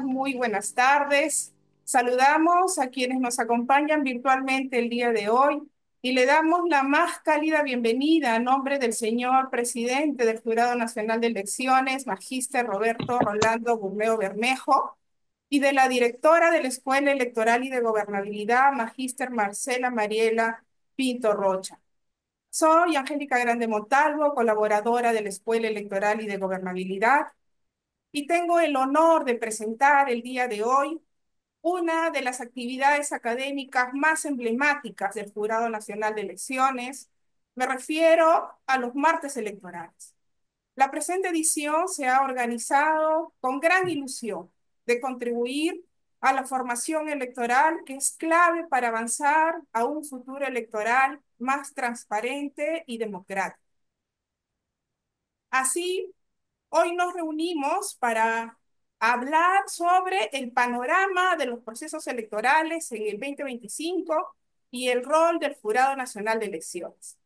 Muy buenas tardes. Saludamos a quienes nos acompañan virtualmente el día de hoy y le damos la más cálida bienvenida a nombre del señor presidente del Jurado Nacional de Elecciones, Magíster Roberto Rolando Burleo Bermejo, y de la directora de la Escuela Electoral y de Gobernabilidad, Magíster Marcela Mariela Pinto Rocha. Soy Angélica Grande Montalvo, colaboradora de la Escuela Electoral y de Gobernabilidad, y tengo el honor de presentar el día de hoy una de las actividades académicas más emblemáticas del Jurado Nacional de Elecciones. Me refiero a los martes electorales. La presente edición se ha organizado con gran ilusión de contribuir a la formación electoral, que es clave para avanzar a un futuro electoral más transparente y democrático. Así, hoy nos reunimos para hablar sobre el panorama de los procesos electorales en el 2025 y el rol del Jurado Nacional de Elecciones.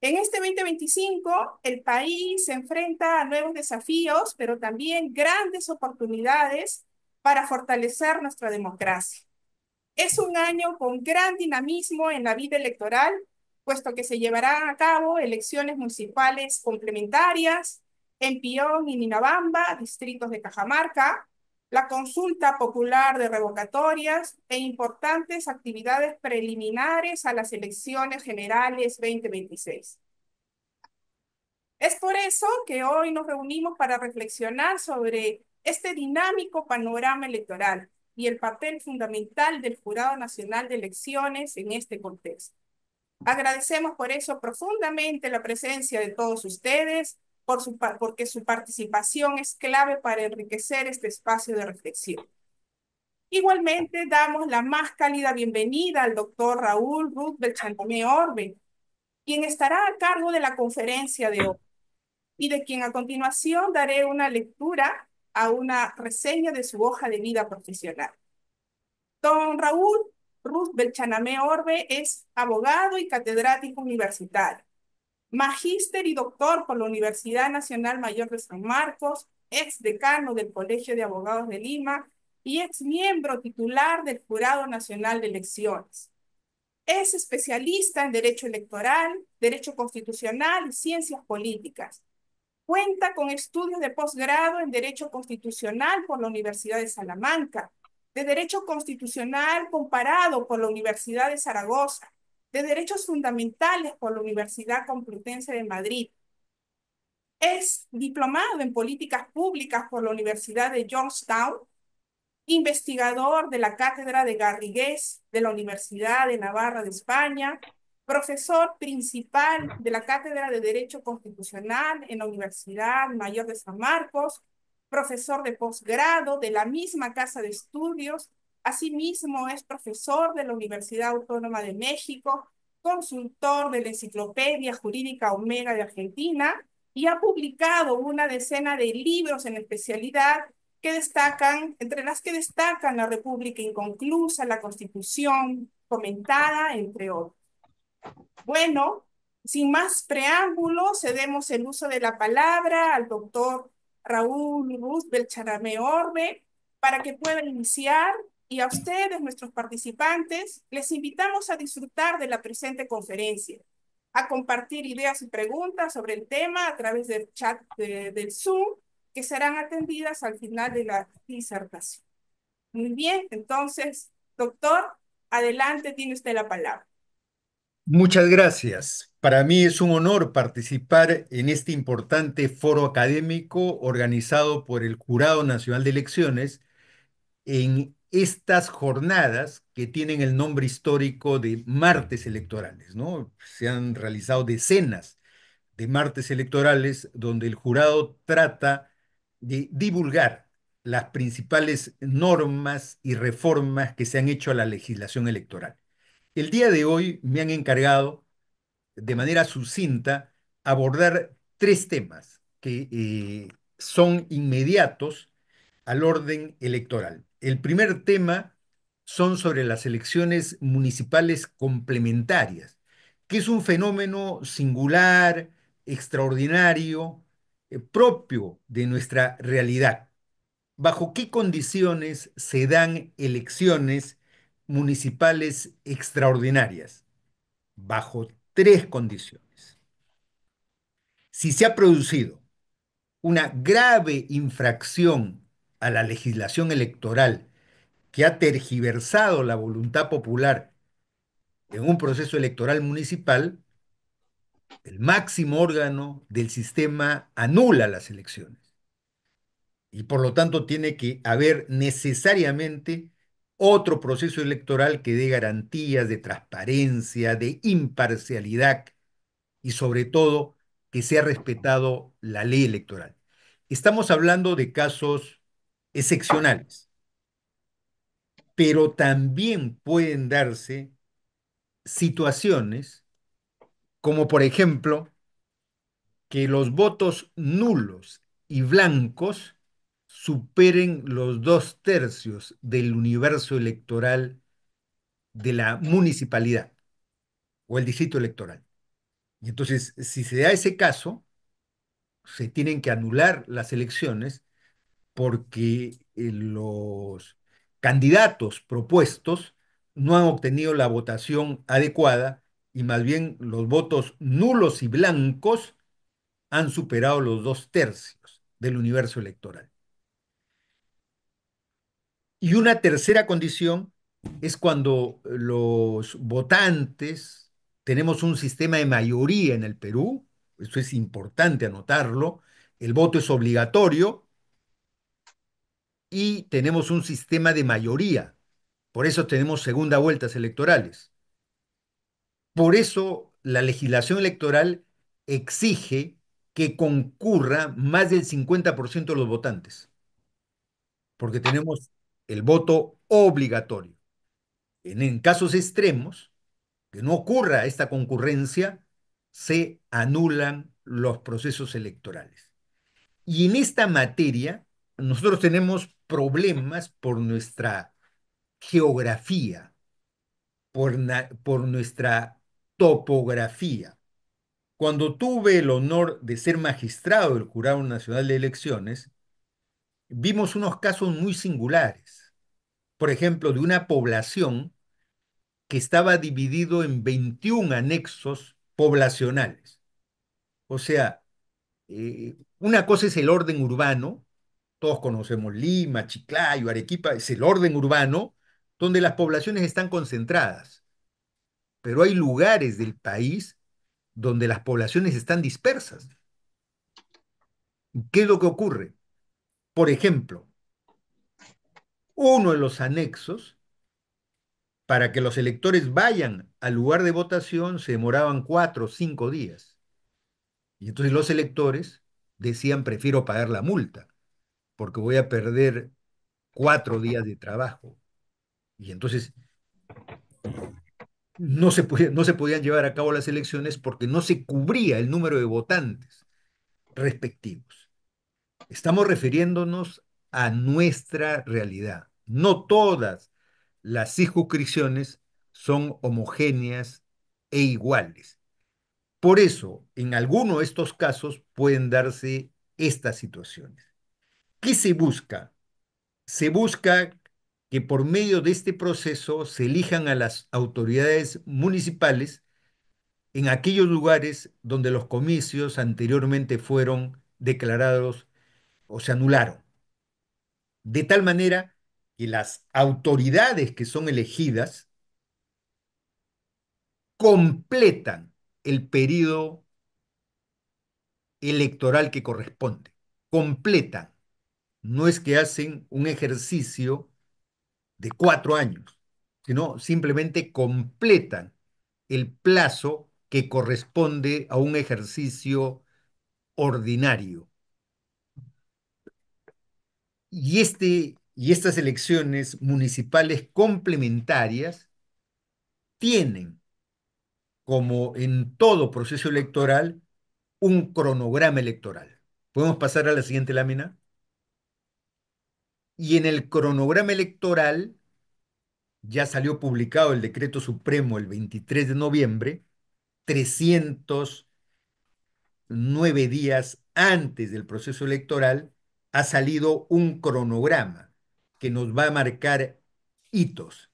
En este 2025, el país se enfrenta a nuevos desafíos, pero también grandes oportunidades para fortalecer nuestra democracia. Es un año con gran dinamismo en la vida electoral, puesto que se llevarán a cabo elecciones municipales complementarias en Pión y Ninabamba, distritos de Cajamarca, la consulta popular de revocatorias e importantes actividades preliminares a las elecciones generales 2026. Es por eso que hoy nos reunimos para reflexionar sobre este dinámico panorama electoral y el papel fundamental del Jurado Nacional de Elecciones en este contexto. Agradecemos por eso profundamente la presencia de todos ustedes, porque su participación es clave para enriquecer este espacio de reflexión. Igualmente, damos la más cálida bienvenida al doctor Raúl Ruth Beltranamé Orbe, quien estará a cargo de la conferencia de hoy y de quien a continuación daré una lectura a una reseña de su hoja de vida profesional. Don Raúl Ruth Beltranamé Orbe es abogado y catedrático universitario, magíster y doctor por la Universidad Nacional Mayor de San Marcos, ex decano del Colegio de Abogados de Lima y ex miembro titular del Jurado Nacional de Elecciones. Es especialista en Derecho Electoral, Derecho Constitucional y Ciencias Políticas. Cuenta con estudios de posgrado en Derecho Constitucional por la Universidad de Salamanca, de Derecho Constitucional comparado por la Universidad de Zaragoza, de Derechos Fundamentales por la Universidad Complutense de Madrid. Es diplomado en Políticas Públicas por la Universidad de Georgetown, investigador de la Cátedra de Garrigues de la Universidad de Navarra de España, profesor principal de la Cátedra de Derecho Constitucional en la Universidad Mayor de San Marcos, profesor de posgrado de la misma casa de estudios. Asimismo, es profesor de la Universidad Autónoma de México, consultor de la Enciclopedia Jurídica Omega de Argentina, y ha publicado una decena de libros en especialidad que destacan, entre las que destacan La República Inconclusa, La Constitución Comentada, entre otros. Bueno, sin más preámbulos, cedemos el uso de la palabra al doctor Raúl Ruth Beltranamé Orbe para que pueda iniciar, y a ustedes, nuestros participantes, les invitamos a disfrutar de la presente conferencia, a compartir ideas y preguntas sobre el tema a través del chat del Zoom, que serán atendidas al final de la disertación. Muy bien, entonces, doctor, adelante, tiene usted la palabra. Muchas gracias. Para mí es un honor participar en este importante foro académico organizado por el Jurado Nacional de Elecciones en estas jornadas que tienen el nombre histórico de martes electorales, ¿no? Se han realizado decenas de martes electorales donde el jurado trata de divulgar las principales normas y reformas que se han hecho a la legislación electoral. El día de hoy me han encargado de manera sucinta abordar tres temas que son inmediatos al orden electoral. El primer tema son sobre las elecciones municipales complementarias, que es un fenómeno singular, extraordinario, propio de nuestra realidad. ¿bajo qué condiciones se dan elecciones municipales extraordinarias? Bajo tres condiciones. Si se ha producido una grave infracción a la legislación electoral que ha tergiversado la voluntad popular en un proceso electoral municipal, el máximo órgano del sistema anula las elecciones y por lo tanto tiene que haber necesariamente otro proceso electoral que dé garantías de transparencia, de imparcialidad y sobre todo que sea respetado la ley electoral. Estamos hablando de casos excepcionales, pero también pueden darse situaciones como por ejemplo que los votos nulos y blancos superen los 2/3 del universo electoral de la municipalidad o el distrito electoral. Y entonces, si se da ese caso, se tienen que anular las elecciones porque los candidatos propuestos no han obtenido la votación adecuada y más bien los votos nulos y blancos han superado los 2/3 del universo electoral. Y una tercera condición es cuando los votantes, tenemos un sistema de mayoría en el Perú, eso es importante anotarlo, el voto es obligatorio y tenemos un sistema de mayoría, por eso tenemos segunda vueltas electorales. Por eso la legislación electoral exige que concurra más del 50% de los votantes, porque tenemos el voto obligatorio. En casos extremos, que no ocurra esta concurrencia, se anulan los procesos electorales. Y en esta materia, nosotros tenemos problemas por nuestra geografía, por nuestra topografía. Cuando tuve el honor de ser magistrado del Jurado Nacional de Elecciones, vimos unos casos muy singulares. Por ejemplo, de una población que estaba dividido en 21 anexos poblacionales. O sea, una cosa es el orden urbano, todos conocemos Lima, Chiclayo, Arequipa, es el orden urbano donde las poblaciones están concentradas, pero hay lugares del país donde las poblaciones están dispersas. ¿Qué es lo que ocurre? Por ejemplo, uno de los anexos, para que los electores vayan al lugar de votación, se demoraban 4 o 5 días. Y entonces los electores decían, prefiero pagar la multa, porque voy a perder 4 días de trabajo. Y entonces no se podían llevar a cabo las elecciones porque no se cubría el número de votantes respectivos. Estamos refiriéndonos a nuestra realidad. No todas las circunscripciones son homogéneas e iguales. Por eso, en alguno de estos casos pueden darse estas situaciones. ¿Qué se busca? Se busca que por medio de este proceso se elijan a las autoridades municipales en aquellos lugares donde los comicios anteriormente fueron declarados o se anularon, de tal manera que las autoridades que son elegidas completan el periodo electoral que corresponde, completan. No es que hacen un ejercicio de 4 años, sino simplemente completan el plazo que corresponde a un ejercicio ordinario. Y estas elecciones municipales complementarias tienen, como en todo proceso electoral, un cronograma electoral. ¿Podemos pasar a la siguiente lámina? Y en el cronograma electoral ya salió publicado el decreto supremo el 23 de noviembre, 309 días antes del proceso electoral, ha salido un cronograma que nos va a marcar hitos,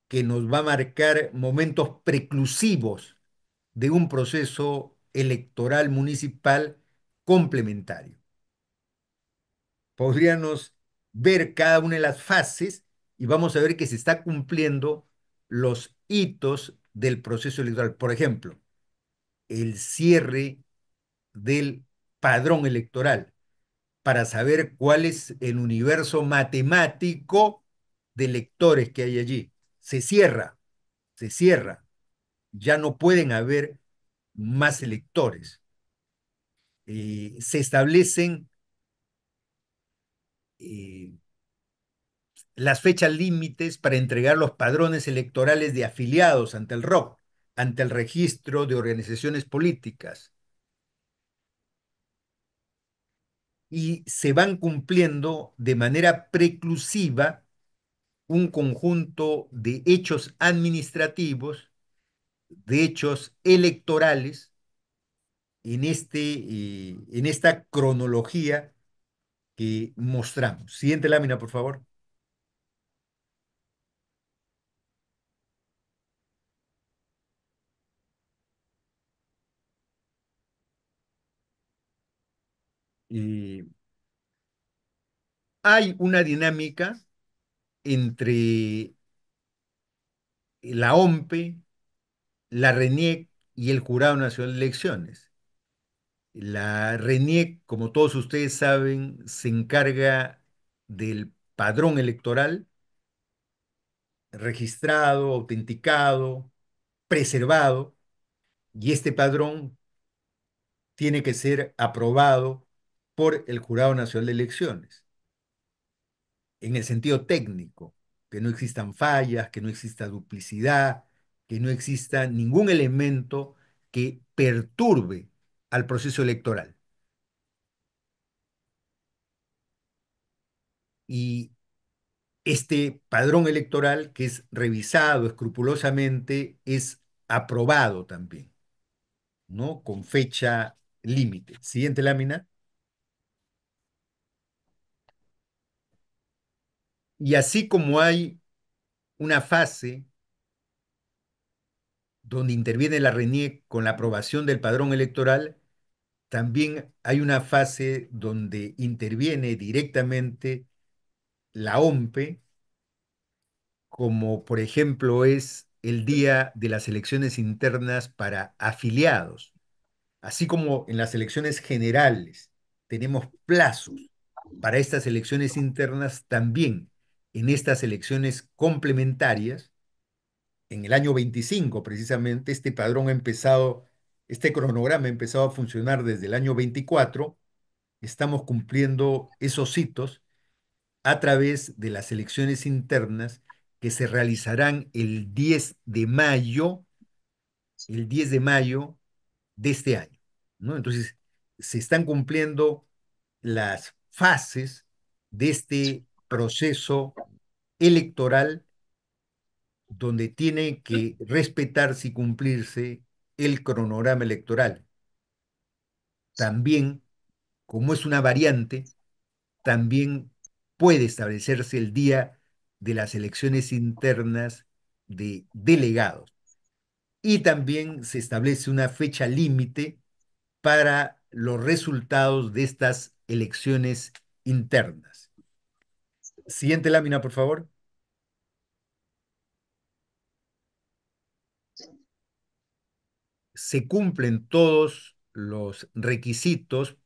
que nos va a marcar momentos preclusivos de un proceso electoral municipal complementario. Podríamos ver cada una de las fases y vamos a ver que se está cumpliendo los hitos del proceso electoral. Por ejemplo, el cierre del padrón electoral para saber cuál es el universo matemático de electores que hay allí. Se cierra. Ya no pueden haber más electores. Se establecen eh, las fechas límites para entregar los padrones electorales de afiliados ante el ROC, ante el registro de organizaciones políticas, y se van cumpliendo de manera preclusiva un conjunto de hechos administrativos, de hechos electorales en esta cronología que mostramos. Siguiente lámina, por favor. Y hay una dinámica entre la OMPE, la RENIEC y el Jurado Nacional de Elecciones. La RENIEC, como todos ustedes saben, se encarga del padrón electoral registrado, autenticado, preservado, y este padrón tiene que ser aprobado por el Jurado Nacional de Elecciones, en el sentido técnico, que no existan fallas, que no exista duplicidad, que no exista ningún elemento que perturbe al proceso electoral. Y este padrón electoral, que es revisado escrupulosamente, es aprobado también, ¿no? Con fecha límite. Siguiente lámina. Y así como hay una fase donde interviene la RENIEC con la aprobación del padrón electoral, también hay una fase donde interviene directamente la OMPE, como por ejemplo es el día de las elecciones internas para afiliados. Así como en las elecciones generales tenemos plazos para estas elecciones internas, también en estas elecciones complementarias, en el año 25 precisamente, este cronograma ha empezado a funcionar desde el año 24. Estamos cumpliendo esos hitos a través de las elecciones internas que se realizarán el 10 de mayo de este año, ¿no? Entonces, se están cumpliendo las fases de este proceso electoral donde tiene que respetarse y cumplirse el cronograma electoral. También, como es una variante, también puede establecerse el día de las elecciones internas de delegados. Y también se establece una fecha límite para los resultados de estas elecciones internas. Siguiente lámina, por favor. Se cumplen todos los requisitos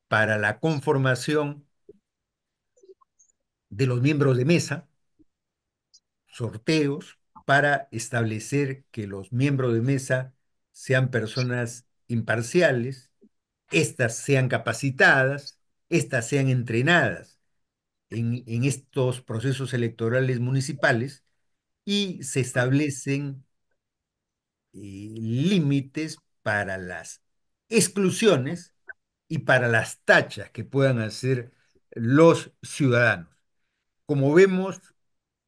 para la conformación de los miembros de mesa, sorteos para establecer que los miembros de mesa sean personas imparciales, estas sean capacitadas, estas sean entrenadas en estos procesos electorales municipales, y se establecen límites para las exclusiones y para las tachas que puedan hacer los ciudadanos. Como vemos,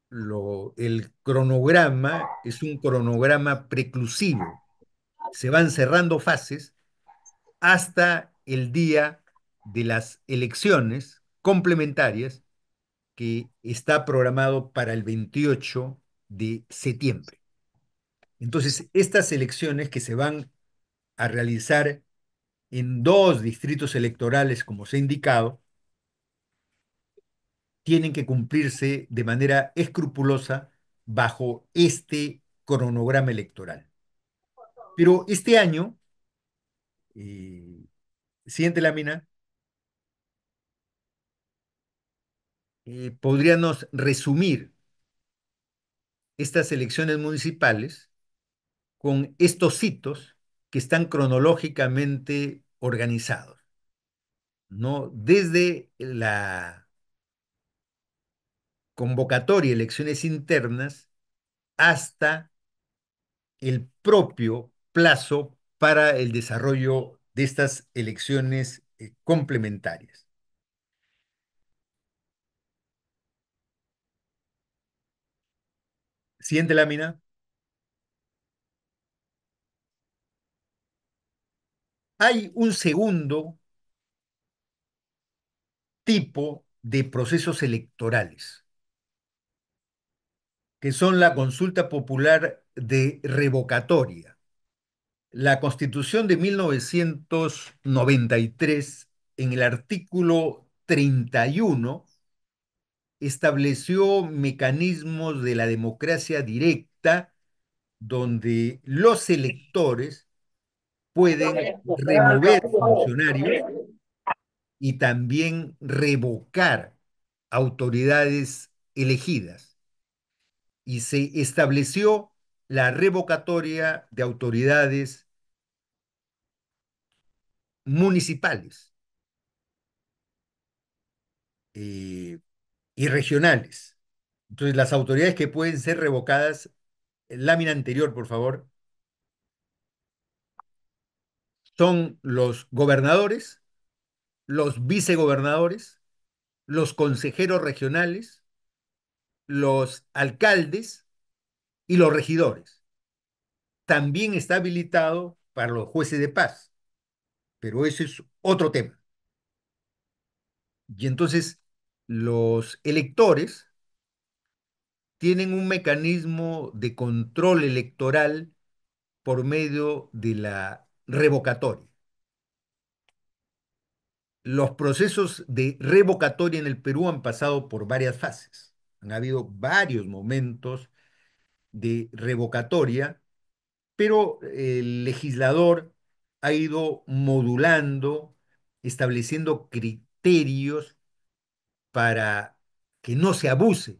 el cronograma es un cronograma preclusivo. Se van cerrando fases hasta el día de las elecciones complementarias que está programado para el 28 de septiembre. Entonces, estas elecciones que se van a realizar en dos distritos electorales, como se ha indicado, tienen que cumplirse de manera escrupulosa bajo este cronograma electoral. Pero este año, eh, siguiente lámina, podríamos resumir estas elecciones municipales con estos hitos que están cronológicamente organizados, ¿no? Desde la convocatoria de elecciones internas hasta el propio plazo para el desarrollo de estas elecciones complementarias. Siguiente lámina. Hay un segundo tipo de procesos electorales, que son la consulta popular de revocatoria. La Constitución de 1993, en el artículo 31, estableció mecanismos de la democracia directa donde los electores pueden remover funcionarios y también revocar autoridades elegidas. Y se estableció la revocatoria de autoridades municipales eh, y regionales. Entonces, las autoridades que pueden ser revocadas, lámina anterior, por favor, son los gobernadores, los vicegobernadores, los consejeros regionales, los alcaldes y los regidores. También está habilitado para los jueces de paz, pero ese es otro tema. Y entonces los electores tienen un mecanismo de control electoral por medio de la revocatoria. Los procesos de revocatoria en el Perú han pasado por varias fases. Han habido varios momentos de revocatoria, pero el legislador ha ido modulando, estableciendo criterios para que no se abuse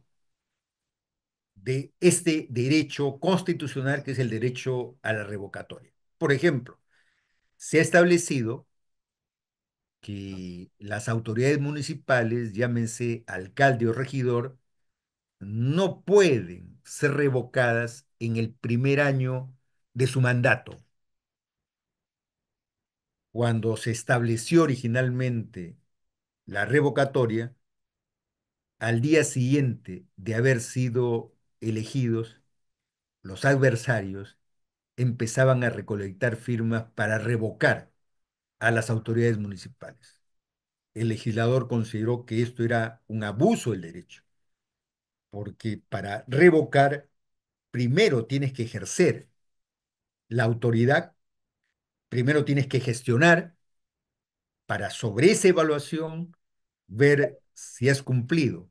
de este derecho constitucional que es el derecho a la revocatoria. Por ejemplo, se ha establecido que las autoridades municipales, llámense alcalde o regidor, no pueden ser revocadas en el primer año de su mandato. Cuando se estableció originalmente la revocatoria, al día siguiente de haber sido elegidos, los adversarios empezaban a recolectar firmas para revocar a las autoridades municipales. El legislador consideró que esto era un abuso del derecho, porque para revocar primero tienes que ejercer la autoridad, primero tienes que gestionar para sobre esa evaluación ver si has cumplido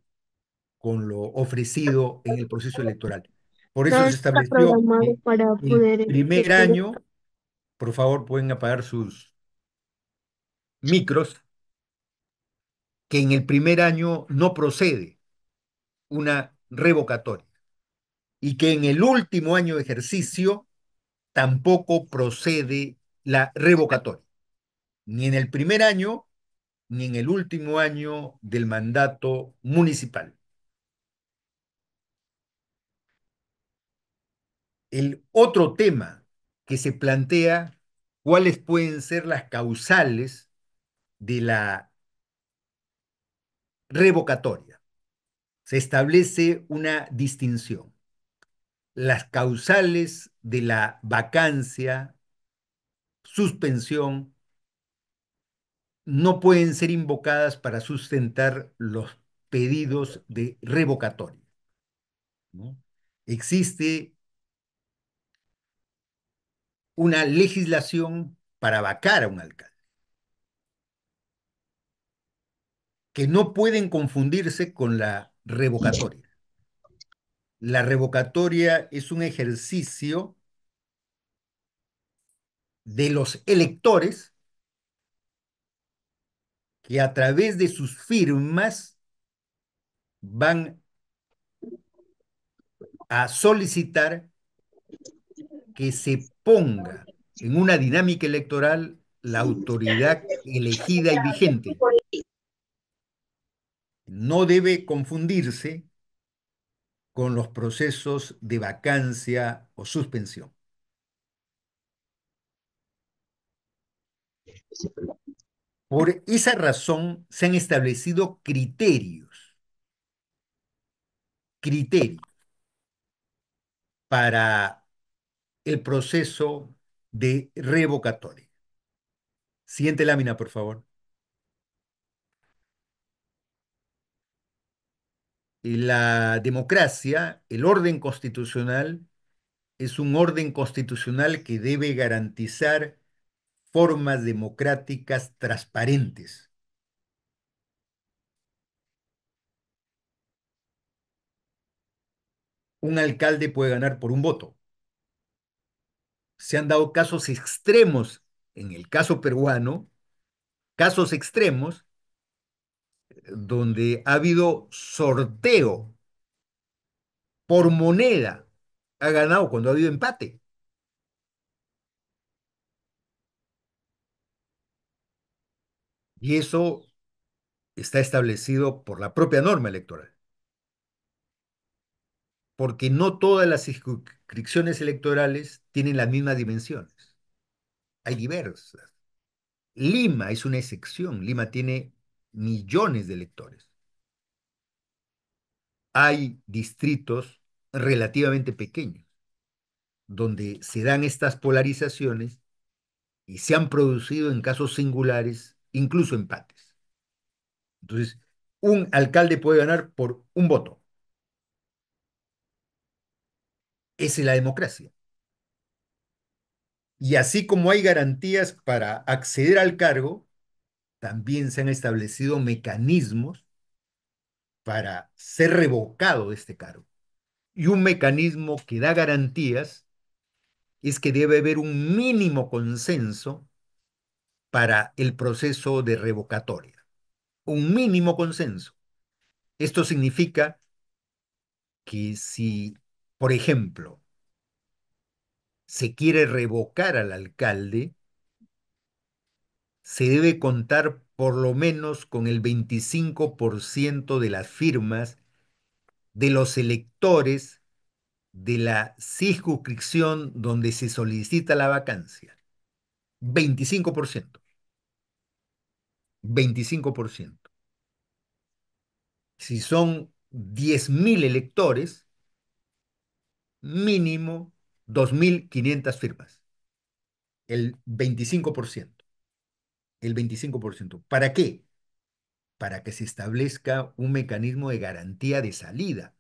con lo ofrecido en el proceso electoral. Por eso Todo se está estableció programado que para el poder primer año, por favor, pueden apagar sus micros, que en el primer año no procede una revocatoria y que en el último año de ejercicio tampoco procede la revocatoria, ni en el primer año ni en el último año del mandato municipal. El otro tema que se plantea, cuáles pueden ser las causales de la revocatoria. Se establece una distinción. Las causales de la vacancia, suspensión no pueden ser invocadas para sustentar los pedidos de revocatoria, ¿no? Existe una legislación para vacar a un alcalde, que no pueden confundirse con la revocatoria. La revocatoria es un ejercicio de los electores que a través de sus firmas van a solicitar que se ponga en una dinámica electoral la autoridad elegida y vigente. No debe confundirse con los procesos de vacancia o suspensión. Por esa razón se han establecido criterios para el proceso de revocatoria. Siguiente lámina, por favor. La democracia, el orden constitucional, es un orden constitucional que debe garantizar formas democráticas transparentes. Un alcalde puede ganar por un voto. Se han dado casos extremos, en el caso peruano, casos extremos donde ha habido sorteo por moneda. Ha ganado cuando ha habido empate. Y eso está establecido por la propia norma electoral, porque no todas las inscripciones electorales tienen las mismas dimensiones. Hay diversas. Lima es una excepción. Lima tiene millones de electores. Hay distritos relativamente pequeños donde se dan estas polarizaciones y se han producido en casos singulares, incluso empates. Entonces, un alcalde puede ganar por un voto. Esa es la democracia. Y así como hay garantías para acceder al cargo, también se han establecido mecanismos para ser revocado de este cargo. Y un mecanismo que da garantías es que debe haber un mínimo consenso para el proceso de revocatoria. Un mínimo consenso. Esto significa que si, por ejemplo, se quiere revocar al alcalde, se debe contar por lo menos con el 25% de las firmas de los electores de la circunscripción donde se solicita la vacancia. 25%. 25%. Si son 10.000 electores, mínimo 2.500 firmas. El 25%. El 25%. ¿Para qué? Para que se establezca un mecanismo de garantía de salida.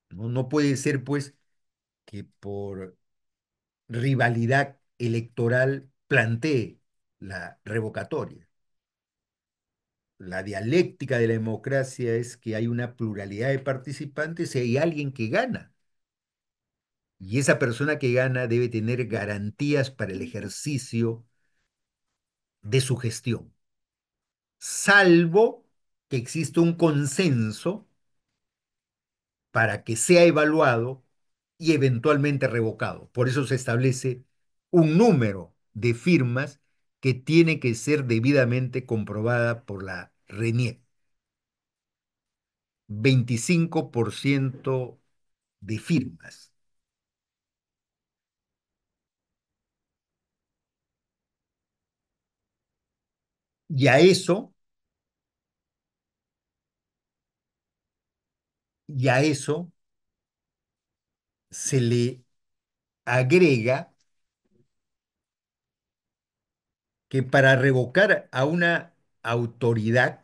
No, no puede ser, pues, que por rivalidad electoral plantee la revocatoria. La dialéctica de la democracia es que hay una pluralidad de participantes y hay alguien que gana. Y esa persona que gana debe tener garantías para el ejercicio de su gestión, salvo que exista un consenso para que sea evaluado y eventualmente revocado. Por eso se establece un número de firmas que tiene que ser debidamente comprobada por la RENIEC. 25% de firmas. Y a eso, y a eso se le agrega que para revocar a una autoridad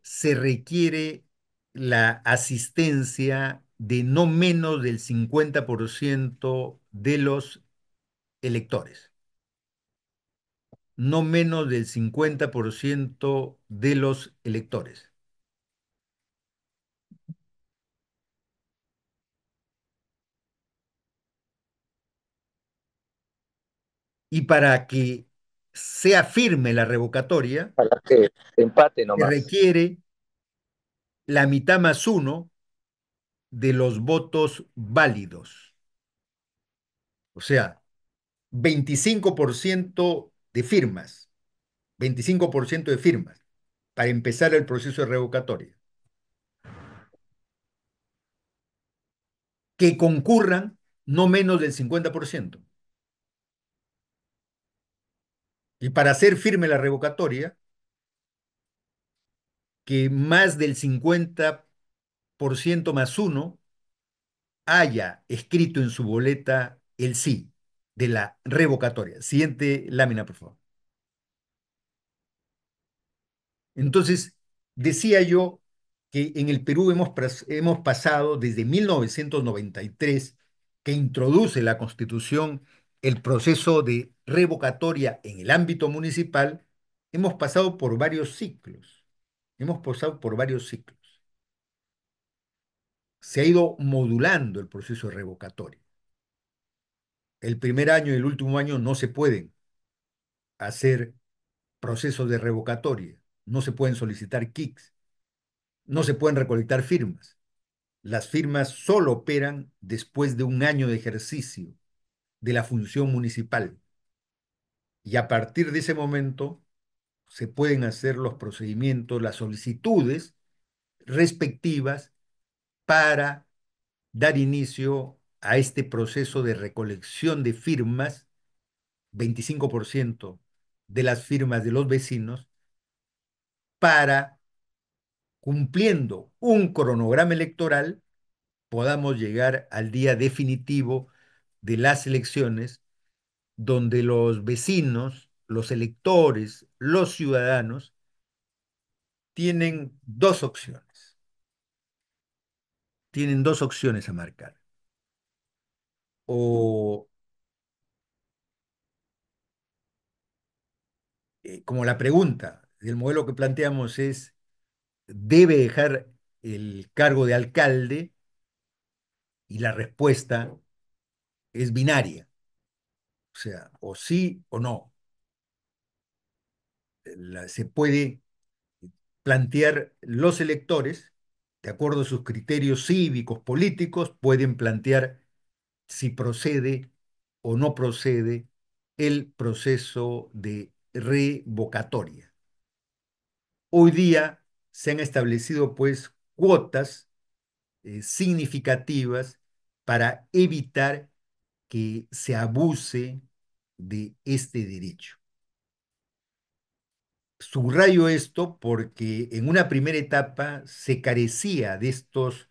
se requiere la asistencia de no menos del 50% de los electores, no menos del 50% de los electores. Y para que sea firme la revocatoria, Para que empate se nomás. requiere la mitad más uno de los votos válidos, o sea, 25% de firmas, 25% de firmas para empezar el proceso de revocatoria. Que concurran no menos del 50%. Y para hacer firme la revocatoria, que más del 50% más uno haya escrito en su boleta el sí de la revocatoria. Siguiente lámina, por favor. Entonces, decía yo que en el Perú hemos pasado desde 1993, que introduce la Constitución, el proceso de revocatoria en el ámbito municipal, hemos pasado por varios ciclos. Hemos pasado por varios ciclos. Se ha ido modulando el proceso revocatorio. El primer año y el último año no se pueden hacer procesos de revocatoria, no se pueden solicitar kicks, no se pueden recolectar firmas. Las firmas solo operan después de un año de ejercicio de la función municipal y a partir de ese momento se pueden hacer los procedimientos, las solicitudes respectivas para dar inicio a este proceso de recolección de firmas, 25% de las firmas de los vecinos, para, cumpliendo un cronograma electoral, podamos llegar al día definitivo de las elecciones, donde los vecinos, los electores, los ciudadanos tienen dos opciones. Tienen dos opciones a marcar. O, como la pregunta del modelo que planteamos es, ¿debe dejar el cargo de alcalde? Y la respuesta es binaria, o sea, o sí o no. Se puede plantear los electores, de acuerdo a sus criterios cívicos, políticos, pueden plantear si procede o no procede el proceso de revocatoria. Hoy día se han establecido pues cuotas significativas para evitar que se abuse de este derecho. Subrayo esto porque en una primera etapa se carecía de estos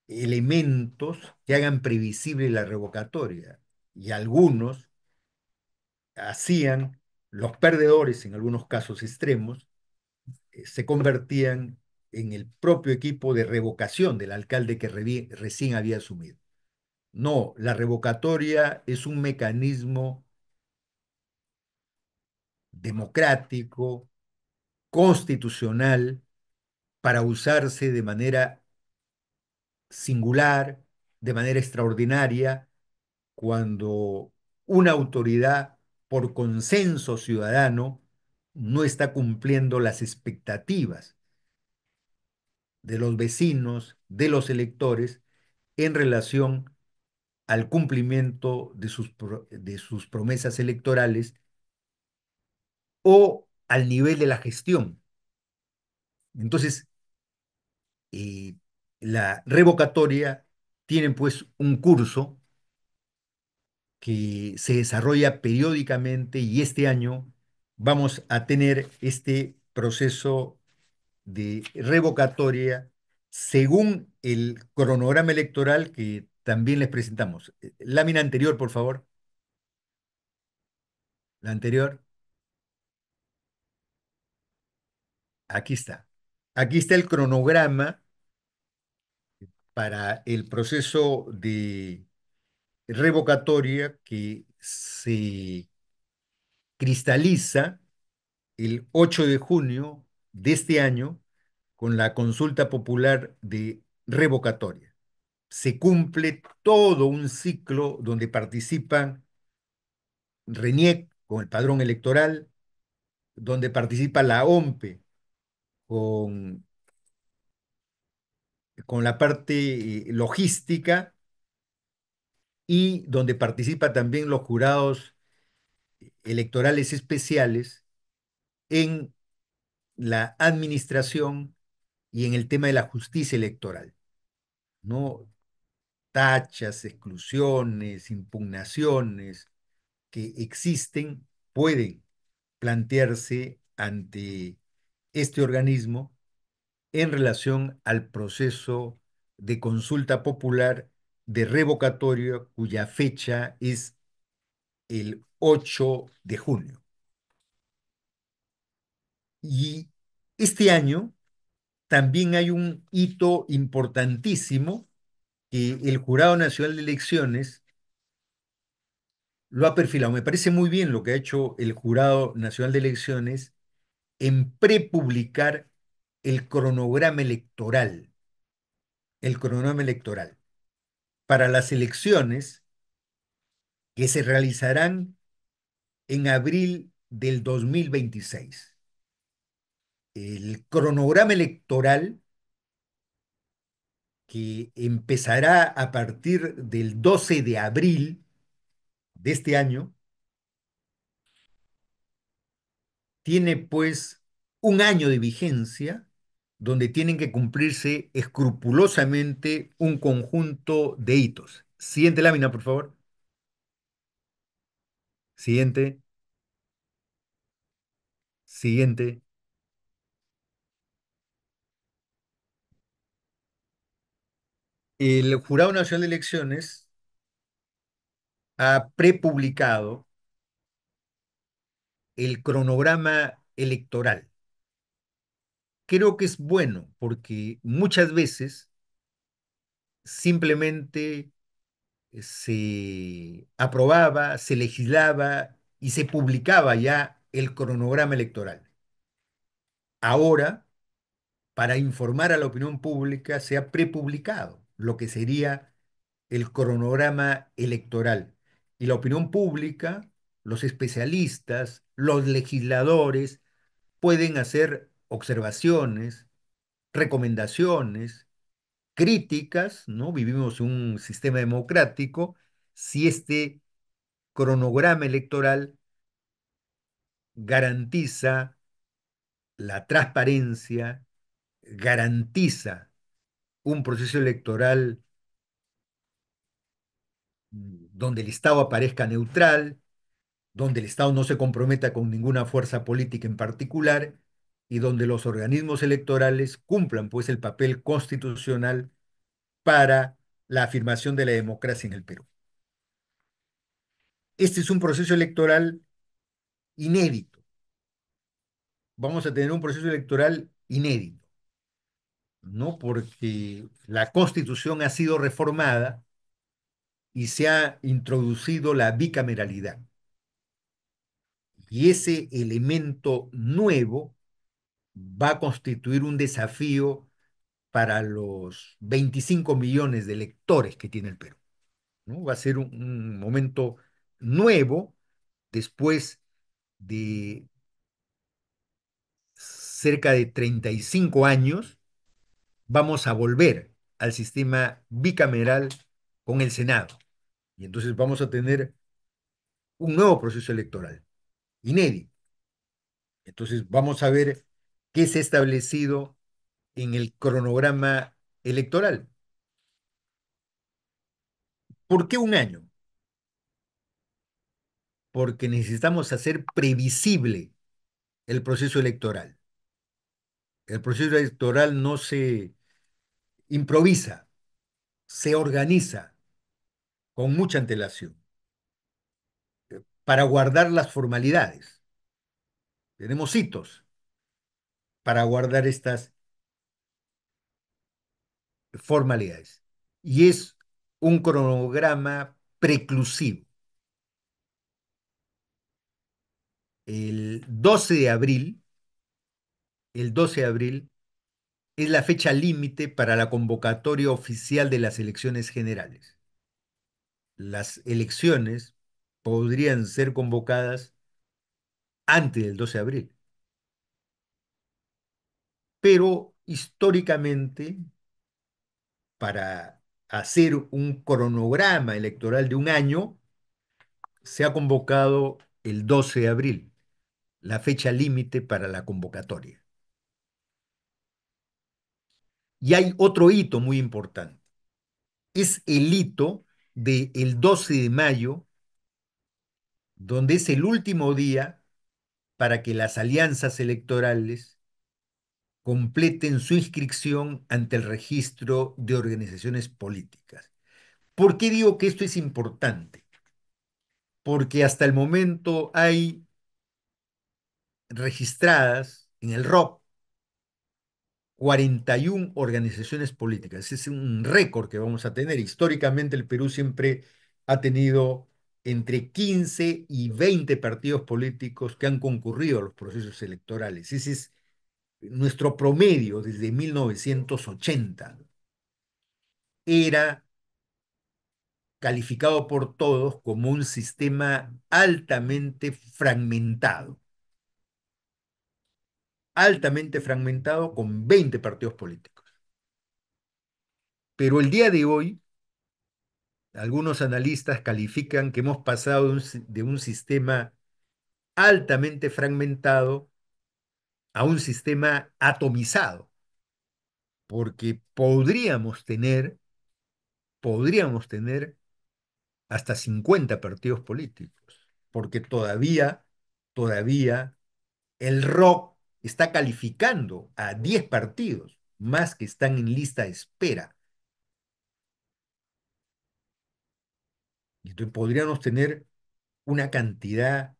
elementos que hagan previsible la revocatoria y algunos hacían, los perdedores en algunos casos extremos, se convertían en el propio equipo de revocación del alcalde que recién había asumido. No, la revocatoria es un mecanismo democrático, constitucional, para usarse de manera singular, de manera extraordinaria, cuando una autoridad, por consenso ciudadano, no está cumpliendo las expectativas de los vecinos, de los electores, en relación al cumplimiento de sus promesas electorales o al nivel de la gestión. Entonces, eh, la revocatoria tiene pues un curso que se desarrolla periódicamente y este año vamos a tener este proceso de revocatoria según el cronograma electoral que también les presentamos. Lámina anterior, por favor. La anterior, aquí está. Aquí está el cronograma para el proceso de revocatoria que se cristaliza el 8 de junio de este año con la consulta popular de revocatoria. Se cumple todo un ciclo donde participan RENIEC con el padrón electoral, donde participa la OMPE con la parte logística y donde participa también los jurados electorales especiales en la administración y en el tema de la justicia electoral, ¿no? Tachas, exclusiones, impugnaciones que existen pueden plantearse ante este organismo en relación al proceso de consulta popular de revocatorio cuya fecha es el 8 de junio. Y este año también hay un hito importantísimo que el Jurado Nacional de Elecciones lo ha perfilado. Me parece muy bien lo que ha hecho el Jurado Nacional de Elecciones en prepublicar el cronograma electoral, el cronograma electoral para las elecciones que se realizarán en abril del 2026. El cronograma electoral que empezará a partir del 12 de abril de este año tiene pues un año de vigencia donde tienen que cumplirse escrupulosamente un conjunto de hitos. Siguiente lámina, por favor. Siguiente, siguiente. El Jurado Nacional de Elecciones ha prepublicado el cronograma electoral. Creo que es bueno porque muchas veces simplemente se aprobaba, se legislaba y se publicaba ya el cronograma electoral. Ahora, para informar a la opinión pública, se ha prepublicado lo que sería el cronograma electoral. Y la opinión pública, los especialistas, los legisladores pueden hacer observaciones, recomendaciones, críticas, ¿no? Vivimos un sistema democrático, si este cronograma electoral garantiza la transparencia, garantiza un proceso electoral donde el Estado aparezca neutral, donde el Estado no se comprometa con ninguna fuerza política en particular y donde los organismos electorales cumplan pues el papel constitucional para la afirmación de la democracia en el Perú. Este es un proceso electoral inédito. Vamos a tener un proceso electoral inédito, ¿no? Porque la Constitución ha sido reformada y se ha introducido la bicameralidad. Y ese elemento nuevo va a constituir un desafío para los 25 millones de electores que tiene el Perú, ¿no? Va a ser un momento nuevo después de cerca de 35 años. Vamos a volver al sistema bicameral con el Senado. Y entonces vamos a tener un nuevo proceso electoral, inédito. Entonces vamos a ver qué se ha establecido en el cronograma electoral. ¿Por qué un año? Porque necesitamos hacer previsible el proceso electoral. El proceso electoral no se improvisa, se organiza con mucha antelación. para guardar las formalidades. Tenemos hitos para guardar estas formalidades. Y es un cronograma preclusivo. El 12 de abril, el 12 de abril es la fecha límite para la convocatoria oficial de las elecciones generales. Las elecciones podrían ser convocadas antes del 12 de abril, pero históricamente, para hacer un cronograma electoral de un año, se ha convocado el 12 de abril, la fecha límite para la convocatoria. Y hay otro hito muy importante. Es el hito del 12 de mayo, donde es el último día para que las alianzas electorales completen su inscripción ante el registro de organizaciones políticas. ¿Por qué digo que esto es importante? Porque hasta el momento hay registradas en el ROC 41 organizaciones políticas. Ese es un récord que vamos a tener. Históricamente el Perú siempre ha tenido entre 15 y 20 partidos políticos que han concurrido a los procesos electorales. Ese es nuestro promedio desde 1980. Era calificado por todos como un sistema altamente fragmentado con 20 partidos políticos. Pero el día de hoy, algunos analistas califican que hemos pasado de un sistema altamente fragmentado a un sistema atomizado, porque podríamos tener hasta 50 partidos políticos, porque todavía el ROC está calificando a 10 partidos más que están en lista de espera. Y entonces podríamos tener una cantidad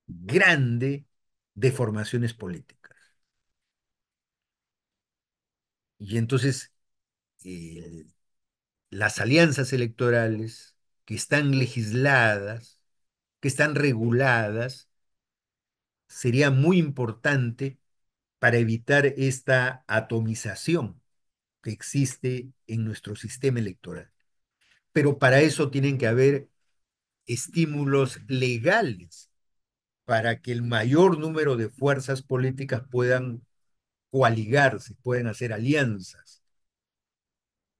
grande de formaciones políticas. Y entonces eh, las alianzas electorales que están legisladas, que están reguladas, sería muy importante para evitar esta atomización que existe en nuestro sistema electoral. Pero para eso tienen que haber estímulos legales para que el mayor número de fuerzas políticas puedan coaligarse, puedan hacer alianzas.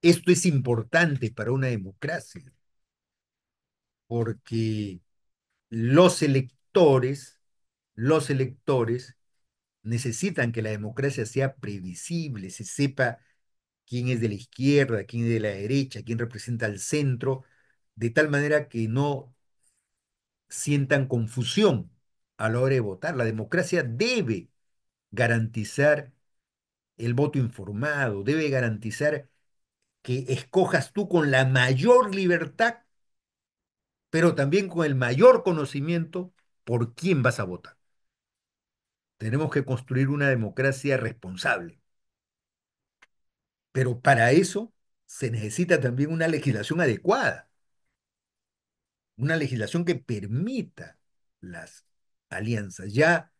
Esto es importante para una democracia, porque los electores, los electores necesitan que la democracia sea previsible, se sepa quién es de la izquierda, quién es de la derecha, quién representa al centro, de tal manera que no sientan confusión a la hora de votar. La democracia debe garantizar el voto informado, debe garantizar que escojas tú con la mayor libertad, pero también con el mayor conocimiento por quién vas a votar. Tenemos que construir una democracia responsable, pero para eso se necesita también una legislación adecuada, una legislación que permita las alianzas. Ya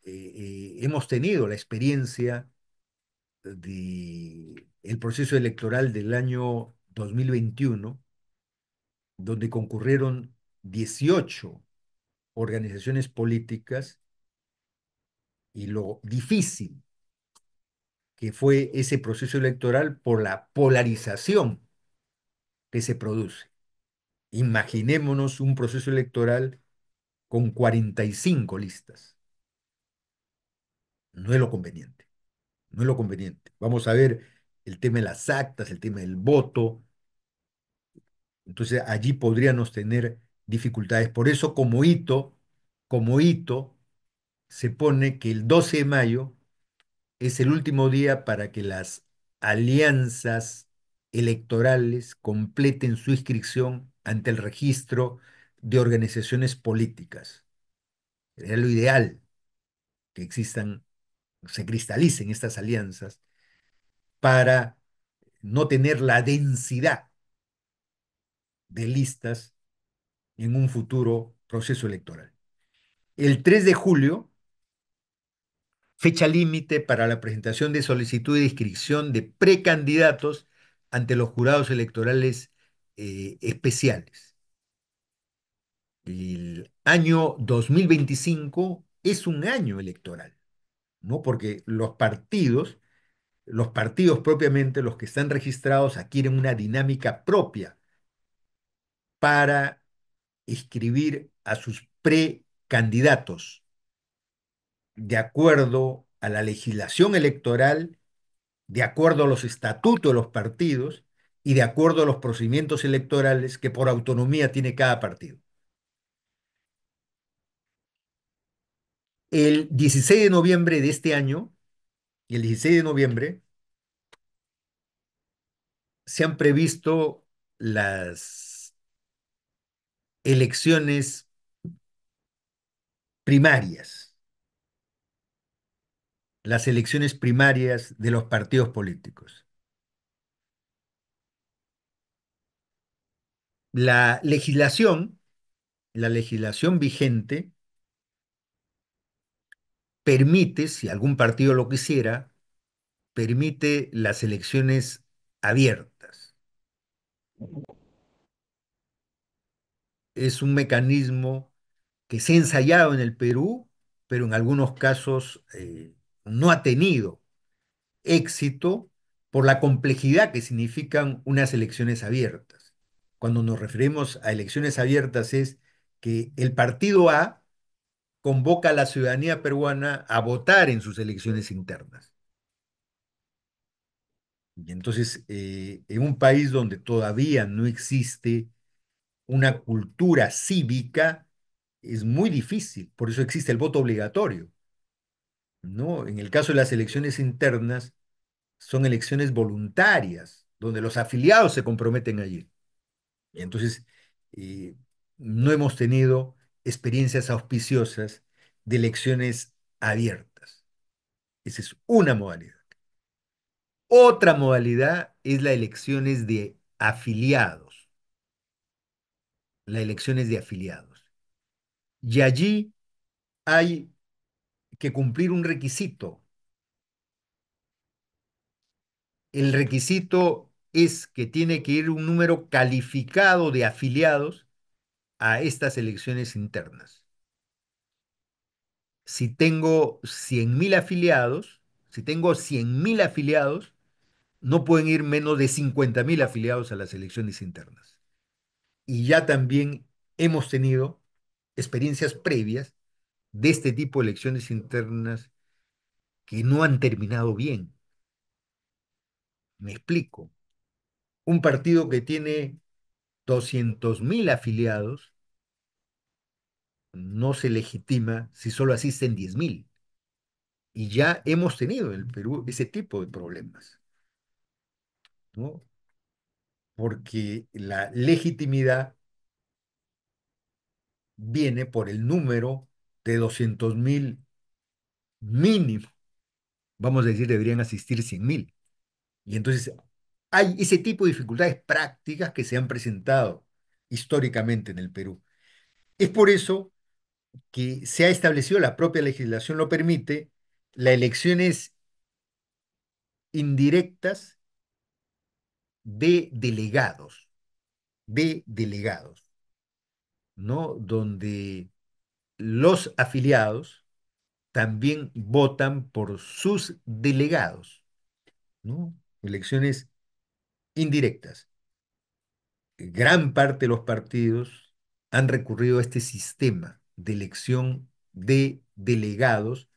hemos tenido la experiencia de el proceso electoral del año 2021, donde concurrieron 18 organizaciones políticas y lo difícil que fue ese proceso electoral por la polarización que se produce. Imaginémonos un proceso electoral con 45 listas. No es lo conveniente, no es lo conveniente. Vamos a ver el tema de las actas, el tema del voto. Entonces allí podríamos tener dificultades. Por eso como hito, se pone que el 12 de mayo es el último día para que las alianzas electorales completen su inscripción ante el registro de organizaciones políticas. Era lo ideal que existan, se cristalicen estas alianzas para no tener la densidad de listas en un futuro proceso electoral. El 3 de julio, fecha límite para la presentación de solicitud de inscripción de precandidatos ante los jurados electorales especiales. El año 2025 es un año electoral, ¿no? Porque los partidos propiamente, los que están registrados, adquieren una dinámica propia para inscribir a sus precandidatos de acuerdo a la legislación electoral, de acuerdo a los estatutos de los partidos y de acuerdo a los procedimientos electorales que por autonomía tiene cada partido. El 16 de noviembre de este año, y el 16 de noviembre, se han previsto las elecciones primarias, las elecciones primarias de los partidos políticos. La legislación, la legislación vigente permite, si algún partido lo quisiera, permite las elecciones abiertas. Es un mecanismo que se ha ensayado en el Perú, pero en algunos casos no ha tenido éxito por la complejidad que significan unas elecciones abiertas. Cuando nos referimos a elecciones abiertas es que el partido A convoca a la ciudadanía peruana a votar en sus elecciones internas. Y entonces, en un país donde todavía no existe una cultura cívica, es muy difícil. Por eso existe el voto obligatorio, ¿no? En el caso de las elecciones internas, son elecciones voluntarias, donde los afiliados se comprometen allí. Y entonces, eh, no hemos tenido experiencias auspiciosas de elecciones abiertas. Esa es una modalidad. Otra modalidad es las elecciones de afiliados, las elecciones de afiliados. Y allí hay que cumplir un requisito. El requisito es que tiene que ir un número calificado de afiliados a estas elecciones internas. Si tengo 100.000 afiliados, si tengo 100.000 afiliados, no pueden ir menos de 50.000 afiliados a las elecciones internas. Y ya también hemos tenido experiencias previas de este tipo de elecciones internas que no han terminado bien. Me explico. Un partido que tiene 200.000 afiliados no se legitima si solo asisten 10.000. Y ya hemos tenido en el Perú ese tipo de problemas, ¿no? Porque la legitimidad viene por el número de 200.000 mínimo. Vamos a decir, deberían asistir 100.000. Y entonces hay ese tipo de dificultades prácticas que se han presentado históricamente en el Perú. Es por eso que se ha establecido, la propia legislación lo permite, las elecciones indirectas de delegados, ¿no? Donde los afiliados también votan por sus delegados, ¿no? Elecciones indirectas. Gran parte de los partidos han recurrido a este sistema de elección de delegados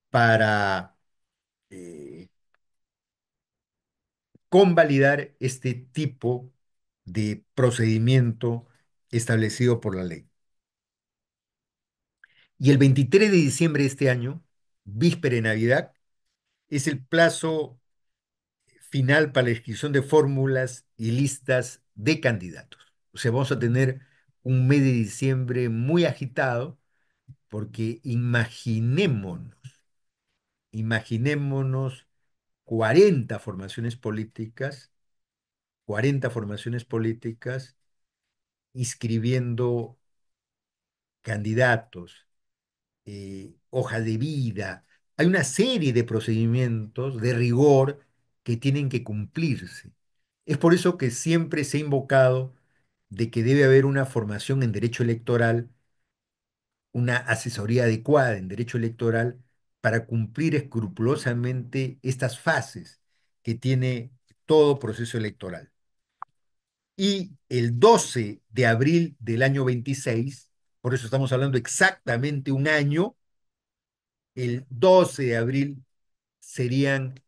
para eh, convalidar este tipo de procedimiento establecido por la ley. Y el 23 de diciembre de este año, víspera de Navidad, es el plazo final para la inscripción de fórmulas y listas de candidatos. O sea, vamos a tener un mes de diciembre muy agitado porque imaginémonos 40 formaciones políticas, 40 formaciones políticas inscribiendo candidatos, hoja de vida. Hay una serie de procedimientos de rigor que tienen que cumplirse. Es por eso que siempre se ha invocado de que debe haber una formación en derecho electoral, una asesoría adecuada en derecho electoral para cumplir escrupulosamente estas fases que tiene todo proceso electoral. Y el 12 de abril del año 26, por eso estamos hablando exactamente un año, el 12 de abril serían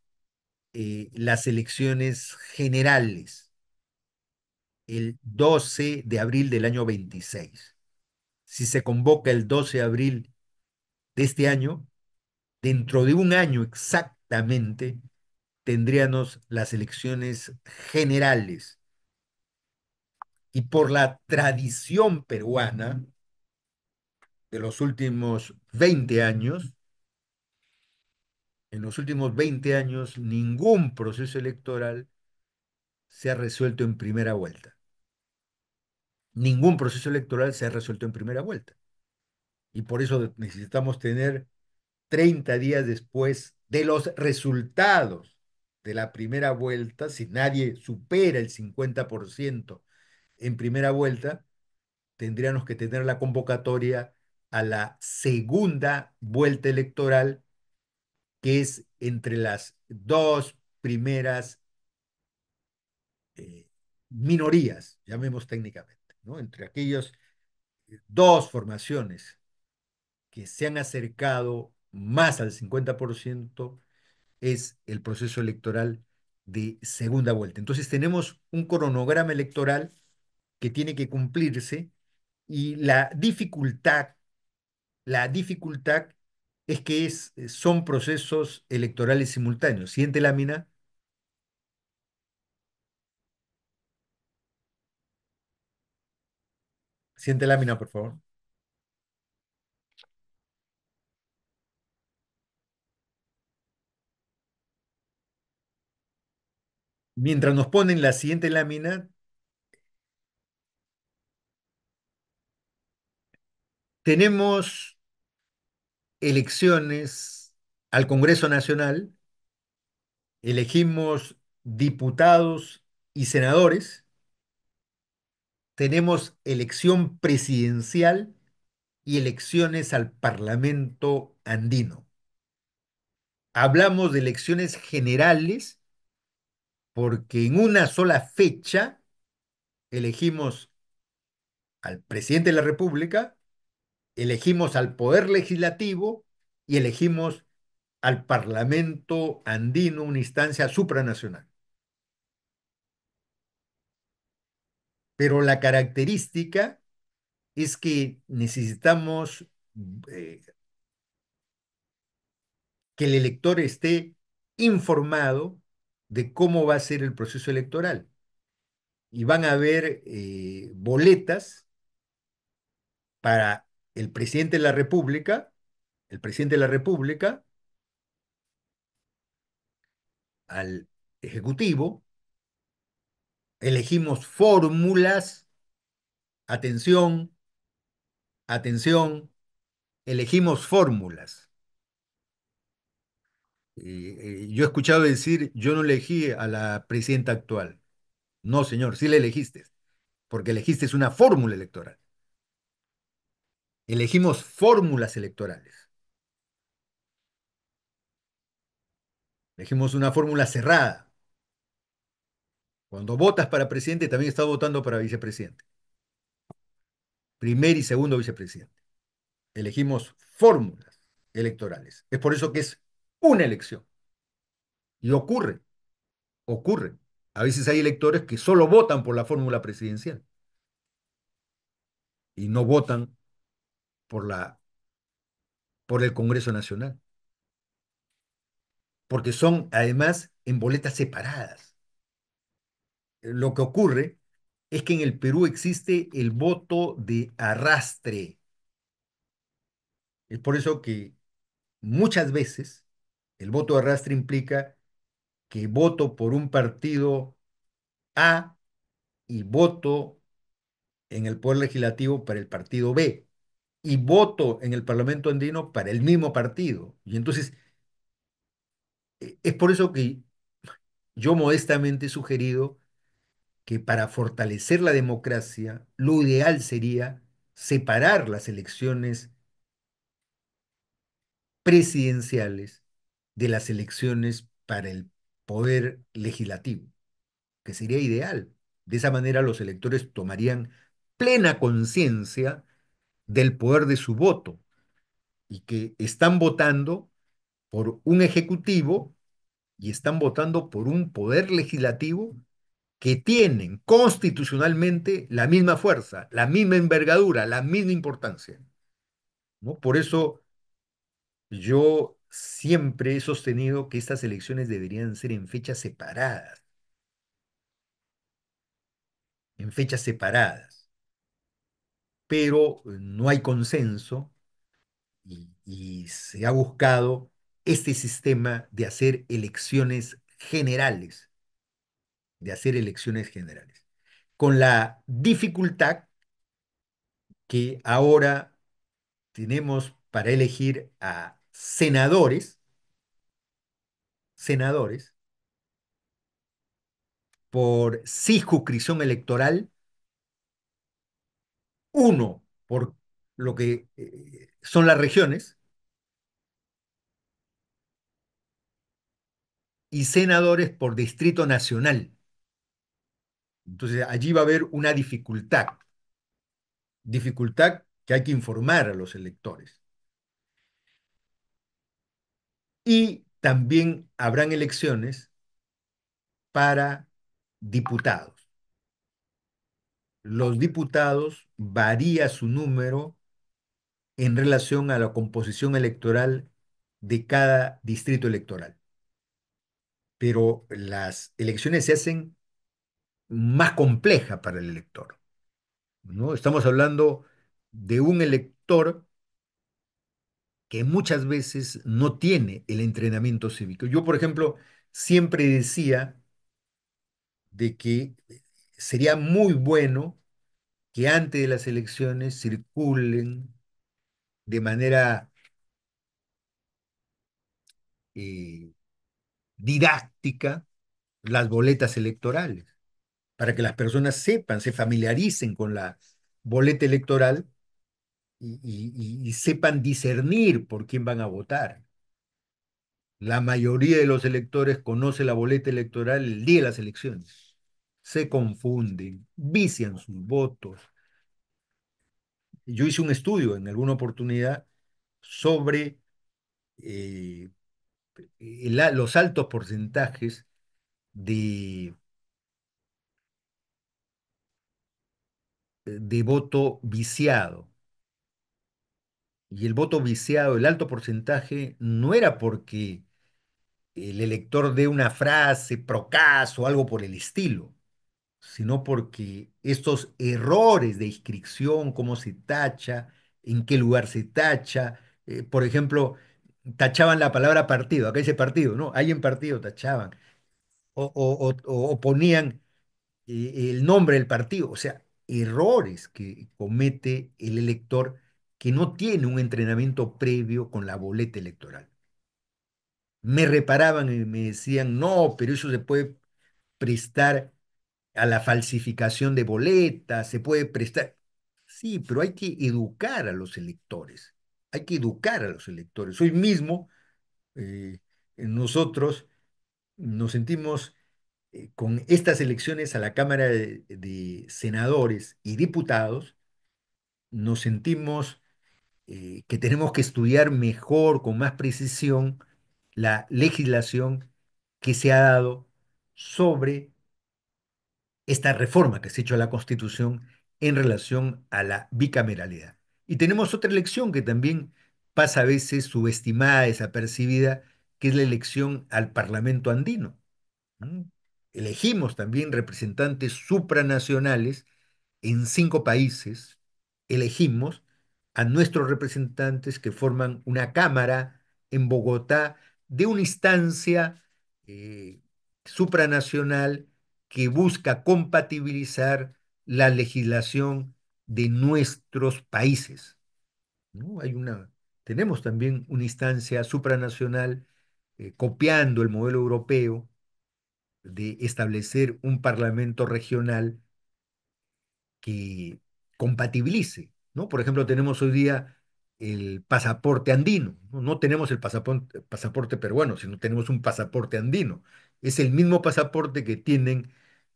las elecciones generales, el 12 de abril del año 26. Si se convoca el 12 de abril de este año, dentro de un año exactamente tendríamos las elecciones generales. Y por la tradición peruana de los últimos 20 años, en los últimos 20 años ningún proceso electoral se ha resuelto en primera vuelta. Ningún proceso electoral se ha resuelto en primera vuelta. Y por eso necesitamos tener 30 días después de los resultados de la primera vuelta, si nadie supera el 50% en primera vuelta, tendríamos que tener la convocatoria a la segunda vuelta electoral, que es entre las dos primeras eh, minorías, llamemos técnicamente, ¿no? Entre aquellas dos formaciones que se han acercado más al 50% es el proceso electoral de segunda vuelta. Entonces tenemos un cronograma electoral que tiene que cumplirse y la dificultad es que son procesos electorales simultáneos. Siguiente lámina. Siguiente lámina, por favor. Mientras nos ponen la siguiente lámina, tenemos elecciones al Congreso Nacional, elegimos diputados y senadores, tenemos elección presidencial y elecciones al Parlamento andino. Hablamos de elecciones generales porque en una sola fecha elegimos al presidente de la República, elegimos al Poder Legislativo y elegimos al Parlamento andino, una instancia supranacional. Pero la característica es que necesitamos eh, que el elector esté informado de cómo va a ser el proceso electoral. Y van a haber boletas para el presidente de la República, el presidente de la República, al Ejecutivo, elegimos fórmulas, atención, atención, elegimos fórmulas. Yo he escuchado decir, yo no elegí a la presidenta actual. No, señor, sí la elegiste, porque elegiste una fórmula electoral. Elegimos fórmulas electorales. Elegimos una fórmula cerrada. Cuando votas para presidente, también estás votando para vicepresidente. Primer y segundo vicepresidente. Elegimos fórmulas electorales. Es por eso que es una elección. Y ocurre. A veces hay electores que solo votan por la fórmula presidencial y no votan por por el Congreso Nacional, porque son además en boletas separadas. Lo que ocurre es que en el Perú existe el voto de arrastre. Es por eso que muchas veces el voto de arrastre implica que voto por un partido A y voto en el Poder Legislativo para el partido B y voto en el Parlamento andino para el mismo partido. Y entonces es por eso que yo modestamente he sugerido que para fortalecer la democracia, lo ideal sería separar las elecciones presidenciales de las elecciones para el poder legislativo, que sería ideal. De esa manera los electores tomarían plena conciencia del poder de su voto y que están votando por un ejecutivo y están votando por un poder legislativo que tienen constitucionalmente la misma fuerza, la misma envergadura, la misma importancia, ¿no? Por eso yo siempre he sostenido que estas elecciones deberían ser en fechas separadas, pero no hay consenso y se ha buscado este sistema de hacer elecciones generales, con la dificultad que ahora tenemos para elegir a senadores por circunscripción electoral, uno por lo que son las regiones y senadores por distrito nacional. Entonces allí va a haber una dificultad que hay que informar a los electores. Y también habrán elecciones para diputados. Los diputados varía su número en relación a la composición electoral de cada distrito electoral. Pero las elecciones se hacen más complejas para el elector, ¿no? Estamos hablando de un elector que muchas veces no tiene el entrenamiento cívico. Yo, por ejemplo, siempre decía de que sería muy bueno que antes de las elecciones circulen de manera eh, didáctica las boletas electorales, para que las personas sepan, se familiaricen con la boleta electoral y sepan discernir por quién van a votar. La mayoría de los electores conoce la boleta electoral el día de las elecciones. Se confunden, vician sus votos. Yo hice un estudio en alguna oportunidad sobre eh, los altos porcentajes de, de voto viciado. Y el voto viciado, el alto porcentaje, no era porque el elector dé una frase, procas o algo por el estilo, sino porque estos errores de inscripción, cómo se tacha, en qué lugar se tacha, por ejemplo, tachaban la palabra partido, acá dice partido, ¿no? Ahí en partido tachaban, o ponían el nombre del partido, o sea, errores que comete el elector que no tiene un entrenamiento previo con la boleta electoral. Me reparaban y me decían, no, pero eso se puede prestar a la falsificación de boletas, se puede prestar. Sí, pero hay que educar a los electores, hay que educar a los electores. Hoy mismo eh, nosotros nos sentimos con estas elecciones a la Cámara de Senadores y Diputados, nos sentimos que tenemos que estudiar mejor, con más precisión, la legislación que se ha dado sobre esta reforma que se ha hecho a la Constitución en relación a la bicameralidad. Y tenemos otra elección que también pasa a veces subestimada, desapercibida, que es la elección al Parlamento andino. ¿No? elegimos también representantes supranacionales en 5 países, elegimos a nuestros representantes que forman una cámara en Bogotá de una instancia eh, supranacional que busca compatibilizar la legislación de nuestros países, ¿no? Tenemos también una instancia supranacional copiando el modelo europeo de establecer un parlamento regional que compatibilice, ¿no? Por ejemplo, tenemos hoy día el pasaporte andino, ¿no? No tenemos el pasaporte peruano, sino tenemos un pasaporte andino. Es el mismo pasaporte que tienen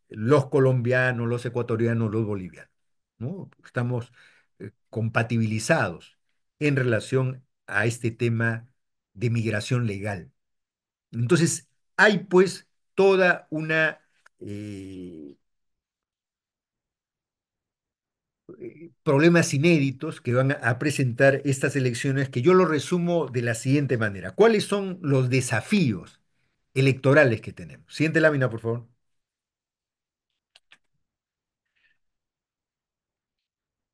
los colombianos, los ecuatorianos, los bolivianos, ¿no? Estamos compatibilizados en relación a este tema de migración legal. Entonces, hay pues toda una eh, problemas inéditos que van a presentar estas elecciones, que yo lo resumo de la siguiente manera. ¿Cuáles son los desafíos electorales que tenemos? Siguiente lámina, por favor.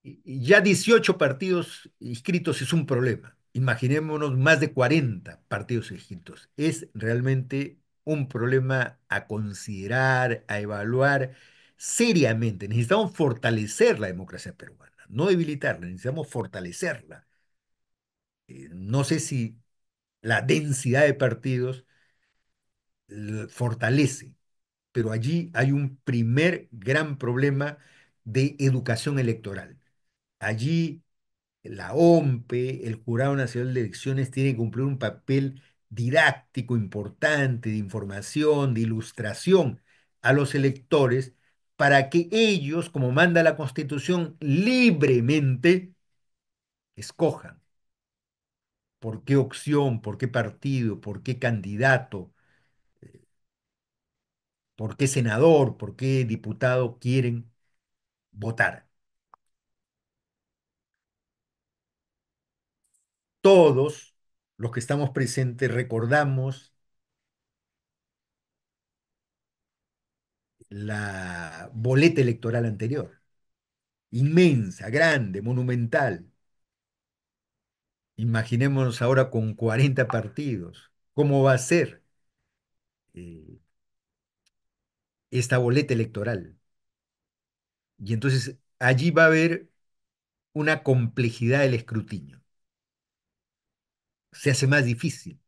Y ya 18 partidos inscritos es un problema. Imaginémonos más de 40 partidos inscritos. Es realmente un problema a considerar, a evaluar seriamente. Necesitamos fortalecer la democracia peruana, no debilitarla, necesitamos fortalecerla. No sé si la densidad de partidos fortalece, pero allí hay un primer gran problema de educación electoral. Allí la OMPE, el Jurado Nacional de Elecciones, tiene que cumplir un papel didáctico importante, de información, de ilustración a los electores, para que ellos, como manda la Constitución, libremente escojan por qué opción, por qué partido, por qué candidato, por qué senador, por qué diputado quieren votar. Todos los que estamos presentes recordamos la boleta electoral anterior, inmensa, grande, monumental. Imaginémonos ahora con 40 partidos. ¿Cómo va a ser eh, esta boleta electoral? Y entonces allí va a haber una complejidad del escrutinio. Se hace más difícil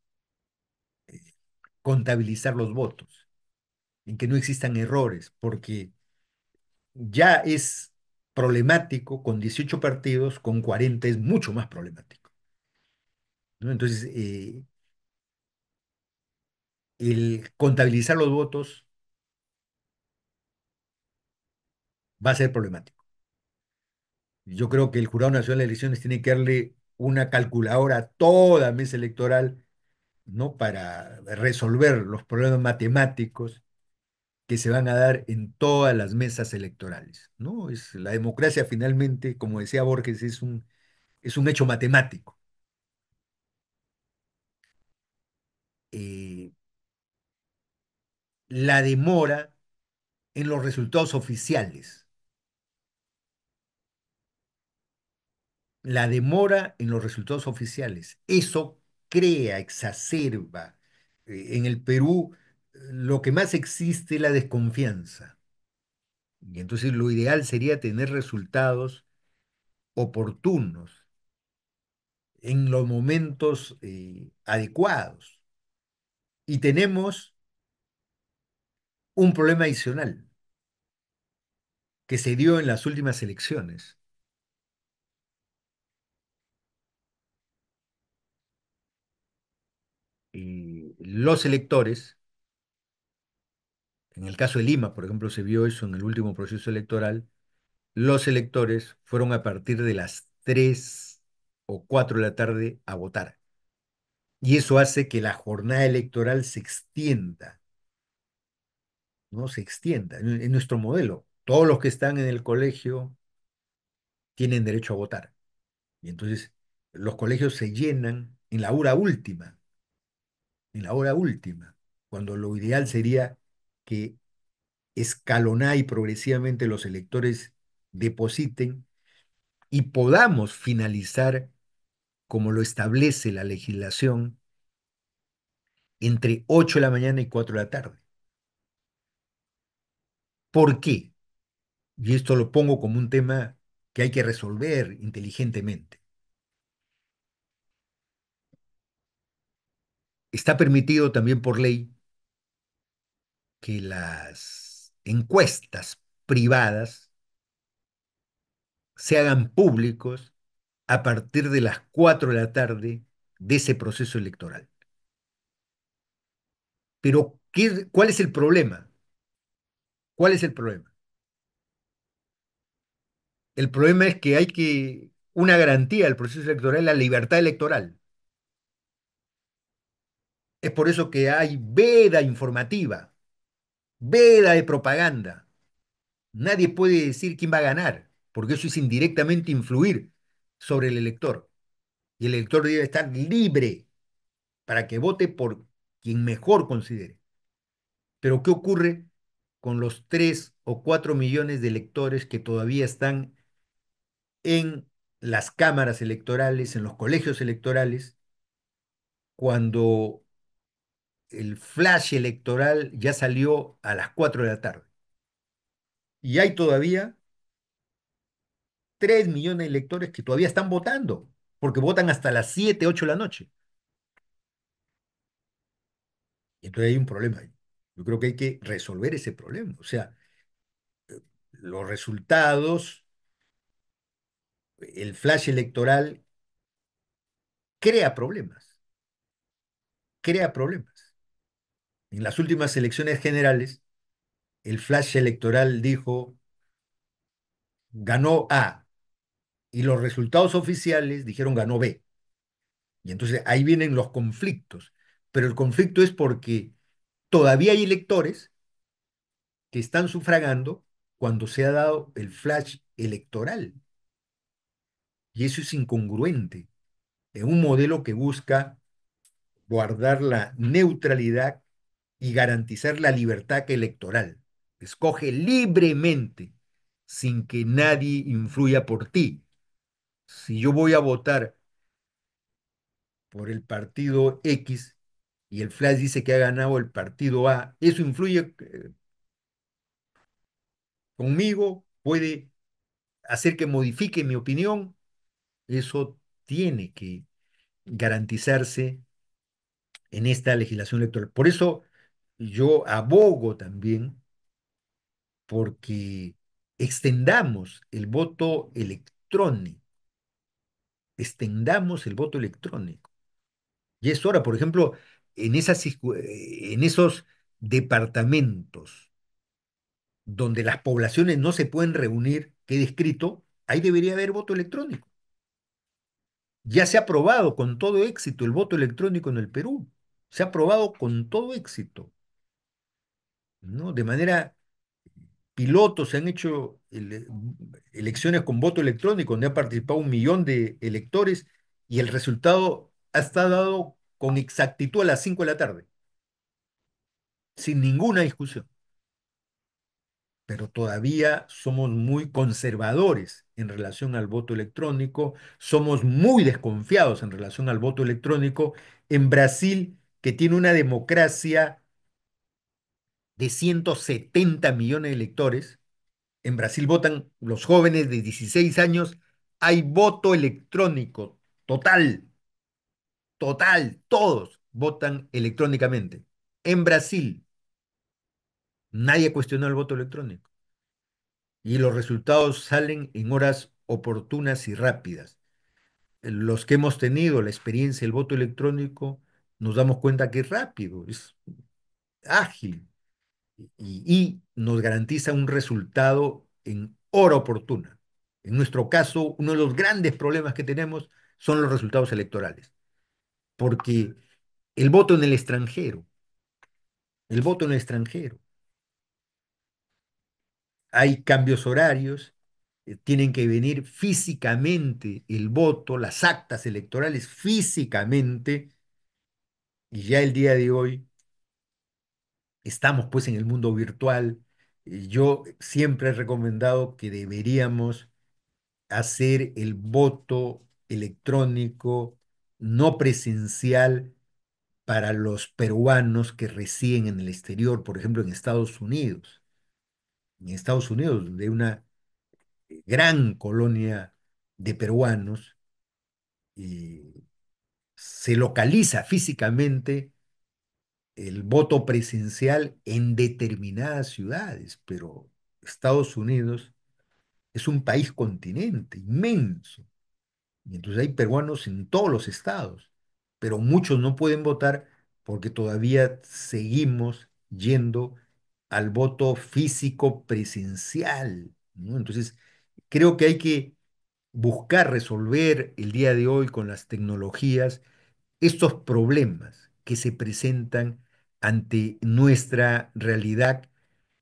contabilizar los votos, en que no existan errores, porque ya es problemático con 18 partidos, con 40 es mucho más problemático, ¿no? Entonces, el contabilizar los votos va a ser problemático. Yo creo que el Jurado Nacional de Elecciones tiene que darle una calculadora a toda mesa electoral, ¿no? Para resolver los problemas matemáticos que se van a dar en todas las mesas electorales, ¿no? La democracia finalmente, como decía Borges, es un hecho matemático. Eh, la demora en los resultados oficiales, la demora en los resultados oficiales, eso crea, exacerba. En el Perú, lo que más existe es la desconfianza. Y entonces lo ideal sería tener resultados oportunos en los momentos adecuados. Y tenemos un problema adicional que se dio en las últimas elecciones. Los electores, en el caso de Lima, por ejemplo, se vio eso en el último proceso electoral, los electores fueron a partir de las 3 o 4 de la tarde a votar. Y eso hace que la jornada electoral se extienda, ¿no? Se extienda. En nuestro modelo, todos los que están en el colegio tienen derecho a votar. Y entonces los colegios se llenan en la hora última, cuando lo ideal sería que escalonada y progresivamente los electores depositen y podamos finalizar, como lo establece la legislación, entre 8 de la mañana y 4 de la tarde. ¿Por qué? Y esto lo pongo como un tema que hay que resolver inteligentemente. Está permitido también por ley que las encuestas privadas se hagan públicos a partir de las 4 de la tarde de ese proceso electoral. Pero, ¿cuál es el problema? ¿Cuál es el problema? El problema es que hay una garantía del proceso electoral es la libertad electoral. Es por eso que hay veda informativa, veda de propaganda. Nadie puede decir quién va a ganar, porque eso es indirectamente influir sobre el elector. Y el elector debe estar libre para que vote por quien mejor considere. Pero ¿qué ocurre con los 3 o 4 millones de electores que todavía están en las cámaras electorales, en los colegios electorales, cuando el flash electoral ya salió a las 4 de la tarde? Y hay todavía 3 millones de electores que todavía están votando, porque votan hasta las 7, 8 de la noche. Y entonces hay un problema ahí. Yo creo que hay que resolver ese problema. O sea, los resultados, el flash electoral crea problemas, crea problemas. En las últimas elecciones generales, el flash electoral dijo, ganó A, y los resultados oficiales dijeron ganó B. Y entonces ahí vienen los conflictos. Pero el conflicto es porque todavía hay electores que están sufragando cuando se ha dado el flash electoral. Y eso es incongruente en un modelo que busca guardar la neutralidad y garantizar la libertad electoral. Escoge libremente, sin que nadie influya por ti. Si yo voy a votar por el partido X y el flash dice que ha ganado el partido A, eso influye conmigo, puede hacer que modifique mi opinión. Eso tiene que garantizarse en esta legislación electoral. Por eso yo abogo también porque extendamos el voto electrónico, extendamos el voto electrónico. Y es hora, por ejemplo, en esos departamentos donde las poblaciones no se pueden reunir, quede escrito, ahí debería haber voto electrónico. Ya se ha aprobado con todo éxito el voto electrónico en el Perú. Se ha aprobado con todo éxito, ¿no? De manera piloto se han hecho elecciones con voto electrónico, donde ha participado 1 millón de electores y el resultado ha estado dado con exactitud a las 5 de la tarde, sin ninguna discusión. Pero todavía somos muy conservadores en relación al voto electrónico, somos muy desconfiados en relación al voto electrónico. En Brasil, que tiene una democracia de 170 millones de electores, en Brasil votan los jóvenes de 16 años, hay voto electrónico total, total, todos votan electrónicamente. En Brasil, nadie cuestionó el voto electrónico y los resultados salen en horas oportunas y rápidas. Los que hemos tenido la experiencia del voto electrónico, nos damos cuenta que es rápido, es ágil y nos garantiza un resultado en hora oportuna. En nuestro caso, uno de los grandes problemas que tenemos son los resultados electorales, porque el voto en el extranjero, el voto en el extranjero, hay cambios horarios, tienen que venir físicamente el voto, las actas electorales físicamente, y ya el día de hoy estamos pues en el mundo virtual, Yo siempre he recomendado que deberíamos hacer el voto electrónico no presencial para los peruanos que residen en el exterior, por ejemplo, en Estados Unidos. En Estados Unidos, de una gran colonia de peruanos, y se localiza físicamente el voto presencial en determinadas ciudades, pero Estados Unidos es un país continente inmenso. Y entonces hay peruanos en todos los estados, pero muchos no pueden votar porque todavía seguimos yendo al voto físico presencial, ¿no? Entonces, creo que hay que buscar resolver el día de hoy con las tecnologías estos problemas que se presentan ante nuestra realidad.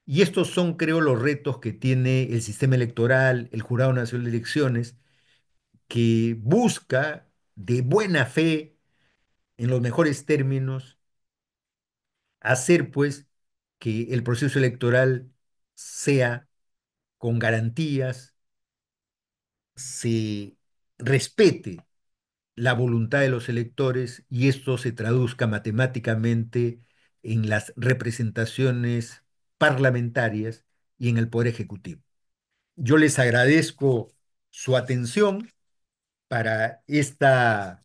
Y estos son, creo, los retos que tiene el sistema electoral, el Jurado Nacional de Elecciones, que busca de buena fe, en los mejores términos, hacer pues que el proceso electoral sea con garantías, se respete la voluntad de los electores y esto se traduzca matemáticamente en las representaciones parlamentarias y en el Poder Ejecutivo. Yo les agradezco su atención para esta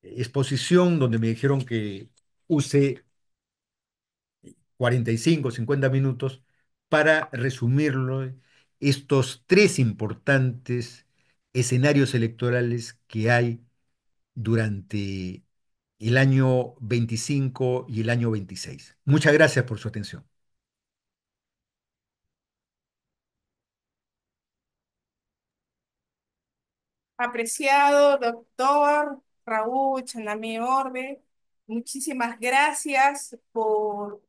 exposición donde me dijeron que use 45, 50 minutos para resumirlo, estos tres importantes escenarios electorales que hay durante el año 25 y el año 26. Muchas gracias por su atención. Apreciado doctor Raúl Chanamé Orbe, muchísimas gracias por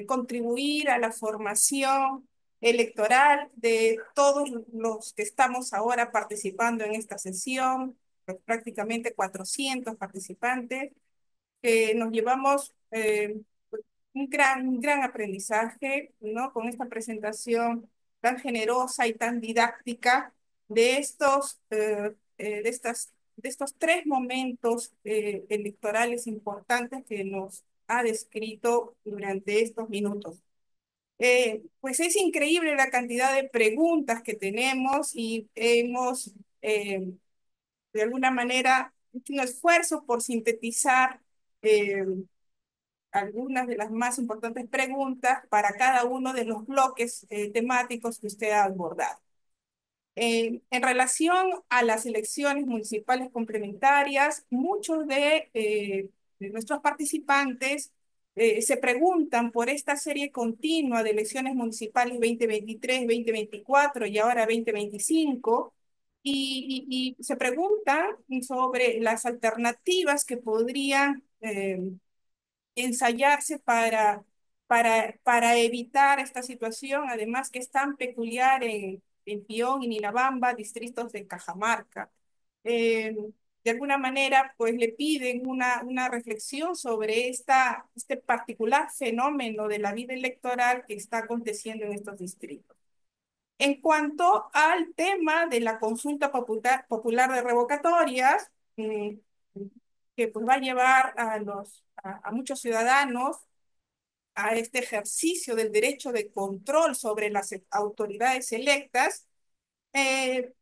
contribuir a la formación electoral de todos los que estamos ahora participando en esta sesión, pues prácticamente 400 participantes. Nos llevamos un gran aprendizaje, ¿no? Con esta presentación tan generosa y tan didáctica de de estos tres momentos electorales importantes que nos ha descrito durante estos minutos. Pues es increíble la cantidad de preguntas que tenemos y hemos, de alguna manera, hecho un esfuerzo por sintetizar algunas de las más importantes preguntas para cada uno de los bloques temáticos que usted ha abordado. En relación a las elecciones municipales complementarias, muchos de nuestros participantes se preguntan por esta serie continua de elecciones municipales 2023, 2024 y ahora 2025, y se preguntan sobre las alternativas que podrían ensayarse para evitar esta situación, además que es tan peculiar en Pión y Nilabamba, distritos de Cajamarca. Eh, de alguna manera, pues le piden una reflexión sobre este particular fenómeno de la vida electoral que está aconteciendo en estos distritos. En cuanto al tema de la consulta popular de revocatorias, que pues va a llevar a muchos ciudadanos a este ejercicio del derecho de control sobre las autoridades electas, eh,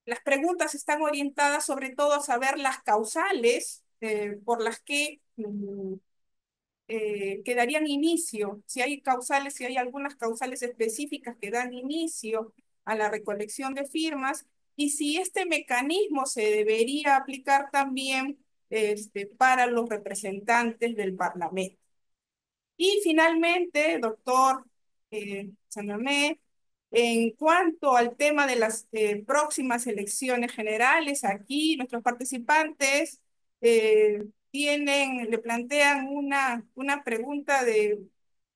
las preguntas están orientadas sobre todo a saber las causales por las que darían inicio, si hay causales, si hay algunas causales específicas que dan inicio a la recolección de firmas y si este mecanismo se debería aplicar también para los representantes del Parlamento. Y finalmente, doctor Sanamé, en cuanto al tema de las próximas elecciones generales, aquí nuestros participantes le plantean una pregunta de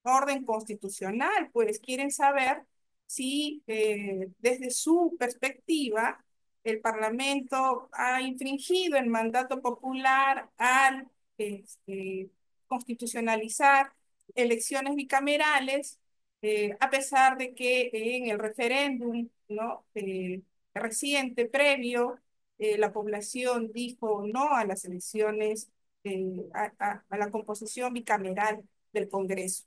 orden constitucional, pues quieren saber si desde su perspectiva el Parlamento ha infringido el mandato popular al constitucionalizar elecciones bicamerales a pesar de que en el referéndum, ¿no? Reciente, previo, la población dijo no a las elecciones, a la composición bicameral del Congreso.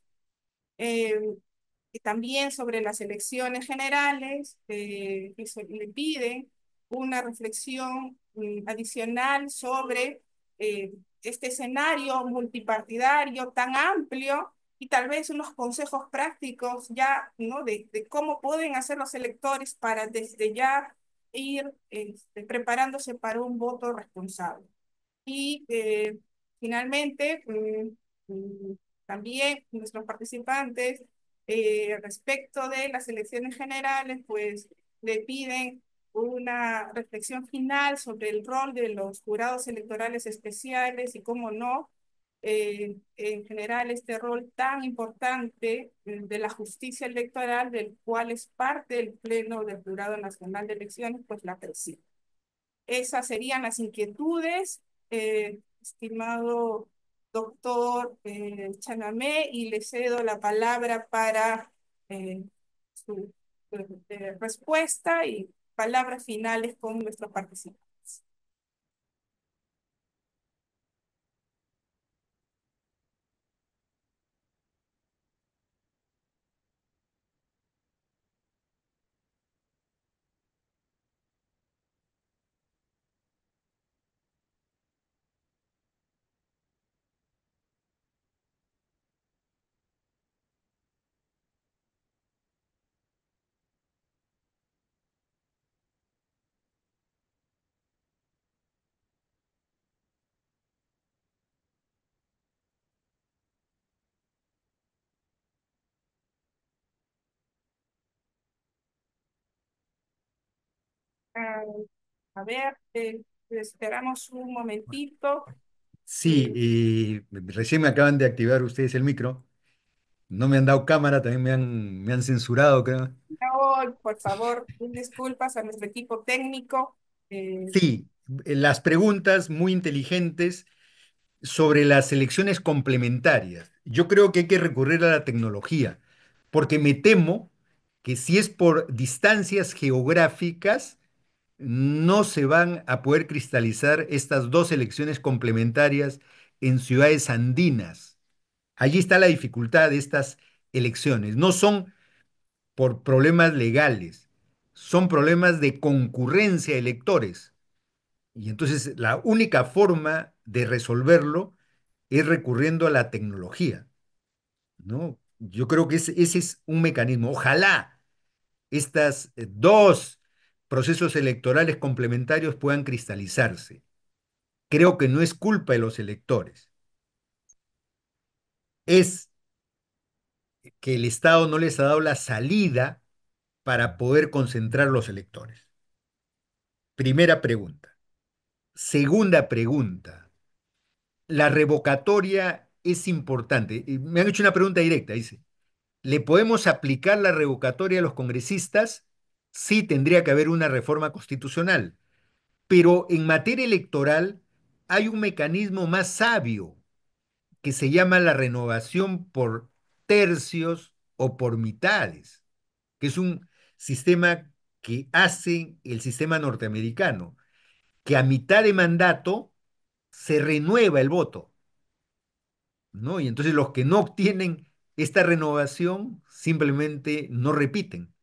Eh, y también sobre las elecciones generales, que le piden una reflexión adicional sobre eh, este escenario multipartidario tan amplio y tal vez unos consejos prácticos ya, ¿no? De cómo pueden hacer los electores para desde ya ir preparándose para un voto responsable. Y finalmente, también nuestros participantes, respecto de las elecciones generales, pues le piden una reflexión final sobre el rol de los jurados electorales especiales y cómo no, en general este rol tan importante de la justicia electoral, del cual es parte del Pleno del Jurado Nacional de Elecciones, pues la preside. Esas serían las inquietudes, estimado doctor Chanamé, y le cedo la palabra para eh, su respuesta y palabras finales con nuestros participantes. Ah, a ver, esperamos un momentito. Sí, y recién me acaban de activar ustedes el micro. No me han dado cámara, también me han censurado, creo. No, por favor, mil disculpas a nuestro equipo técnico. Eh, Sí, las preguntas muy inteligentes sobre las elecciones complementarias. Yo creo que hay que recurrir a la tecnología, porque me temo que si es por distancias geográficas, no se van a poder cristalizar estas dos elecciones complementarias en ciudades andinas. Allí está la dificultad de estas elecciones. No son por problemas legales, son problemas de concurrencia de electores. Y entonces la única forma de resolverlo es recurriendo a la tecnología, ¿no? Yo creo que ese es un mecanismo. Ojalá estas dos procesos electorales complementarios puedan cristalizarse. Creo que no es culpa de los electores, es que el Estado no les ha dado la salida para poder concentrar los electores. Primera pregunta. Segunda pregunta. La revocatoria es importante. Y me han hecho una pregunta directa, dice. ¿Le podemos aplicar la revocatoria a los congresistas? Sí, tendría que haber una reforma constitucional, pero en materia electoral hay un mecanismo más sabio que se llama la renovación por tercios o por mitades, que es un sistema que hace el sistema norteamericano, que a mitad de mandato se renueva el voto, ¿no? Y entonces los que no obtienen esta renovación simplemente no repiten,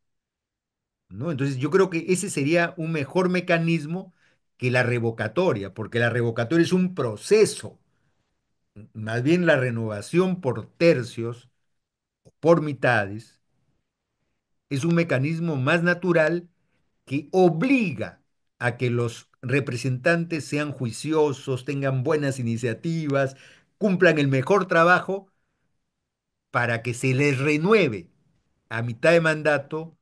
¿no? Entonces yo creo que ese sería un mejor mecanismo que la revocatoria, porque la revocatoria es un proceso, más bien la renovación por tercios, por mitades, es un mecanismo más natural que obliga a que los representantes sean juiciosos, tengan buenas iniciativas, cumplan el mejor trabajo para que se les renueve a mitad de mandato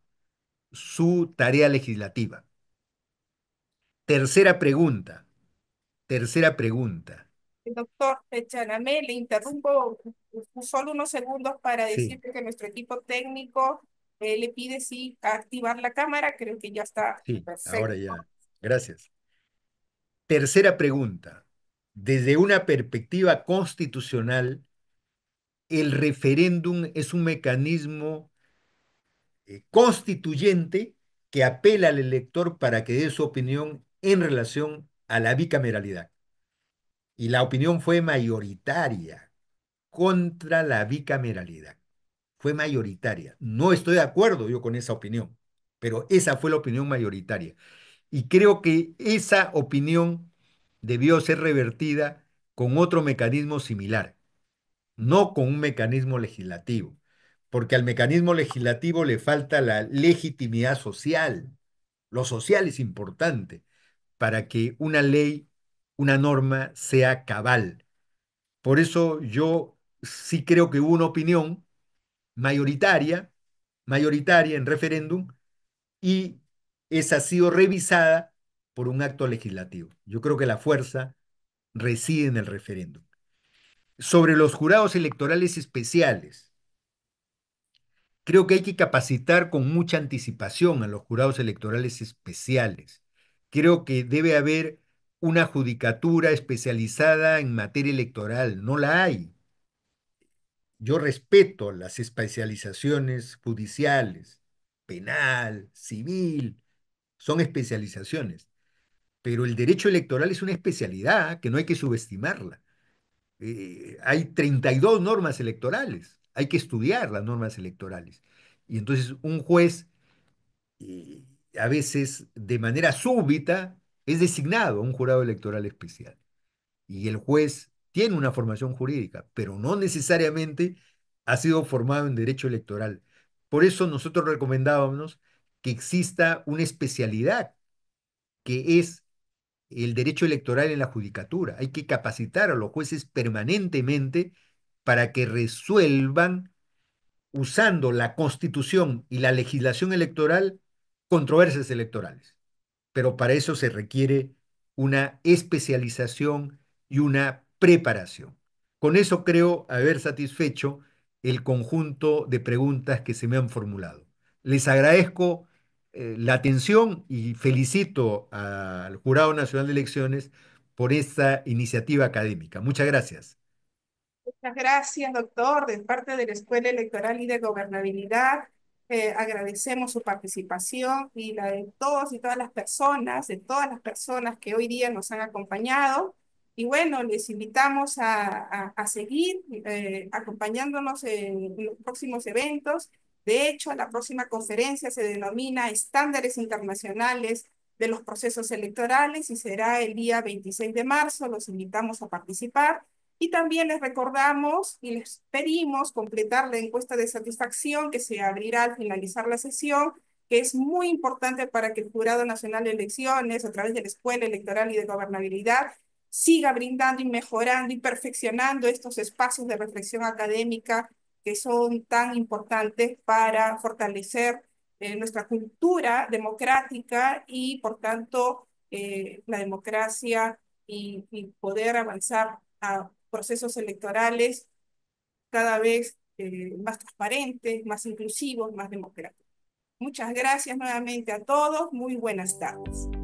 su tarea legislativa. Tercera pregunta, tercera pregunta. Doctor Chanamé, le interrumpo solo unos segundos para Sí, decirte que nuestro equipo técnico le pide sí activar la cámara. Creo que ya está sí, ahora perfecto. ya. Gracias. Tercera pregunta. Desde una perspectiva constitucional, el referéndum es un mecanismo constituyente que apela al elector para que dé su opinión en relación a la bicameralidad. Y la opinión fue mayoritaria contra la bicameralidad. Fue mayoritaria. No estoy de acuerdo yo con esa opinión, pero esa fue la opinión mayoritaria. Y creo que esa opinión debió ser revertida con otro mecanismo similar, no con un mecanismo legislativo, porque al mecanismo legislativo le falta la legitimidad social. Lo social es importante para que una ley, una norma sea cabal. Por eso yo sí creo que hubo una opinión mayoritaria, mayoritaria en referéndum, y esa ha sido revisada por un acto legislativo. Yo creo que la fuerza reside en el referéndum. Sobre los jurados electorales especiales, creo que hay que capacitar con mucha anticipación a los jurados electorales especiales. Creo que debe haber una judicatura especializada en materia electoral. No la hay. Yo respeto las especializaciones judiciales, penal, civil, son especializaciones, pero el derecho electoral es una especialidad que no hay que subestimarla. Hay 32 normas electorales, hay que estudiar las normas electorales. Y entonces un juez, eh, a veces de manera súbita, es designado a un jurado electoral especial. Y el juez tiene una formación jurídica, pero no necesariamente ha sido formado en derecho electoral. Por eso nosotros recomendábamos que exista una especialidad que es el derecho electoral en la judicatura. Hay que capacitar a los jueces permanentemente para que resuelvan, usando la Constitución y la legislación electoral, controversias electorales, pero para eso se requiere una especialización y una preparación. Con eso creo haber satisfecho el conjunto de preguntas que se me han formulado. Les agradezco la atención y felicito al Jurado Nacional de Elecciones por esta iniciativa académica. Muchas gracias. Muchas gracias, doctor. De parte de la Escuela Electoral y de Gobernabilidad, agradecemos su participación y la de todos y todas las personas, de todas las personas que hoy día nos han acompañado. Y bueno, les invitamos a seguir acompañándonos en los próximos eventos. De hecho, la próxima conferencia se denomina Estándares Internacionales de los Procesos Electorales y será el día 26 de marzo. Los invitamos a participar. Y también les recordamos y les pedimos completar la encuesta de satisfacción que se abrirá al finalizar la sesión, que es muy importante para que el Jurado Nacional de Elecciones, a través de la Escuela Electoral y de Gobernabilidad, siga brindando y mejorando y perfeccionando estos espacios de reflexión académica que son tan importantes para fortalecer nuestra cultura democrática y, por tanto, la democracia y poder avanzar a procesos electorales cada vez más transparentes, más inclusivos, más democráticos. Muchas gracias nuevamente a todos. Muy buenas tardes.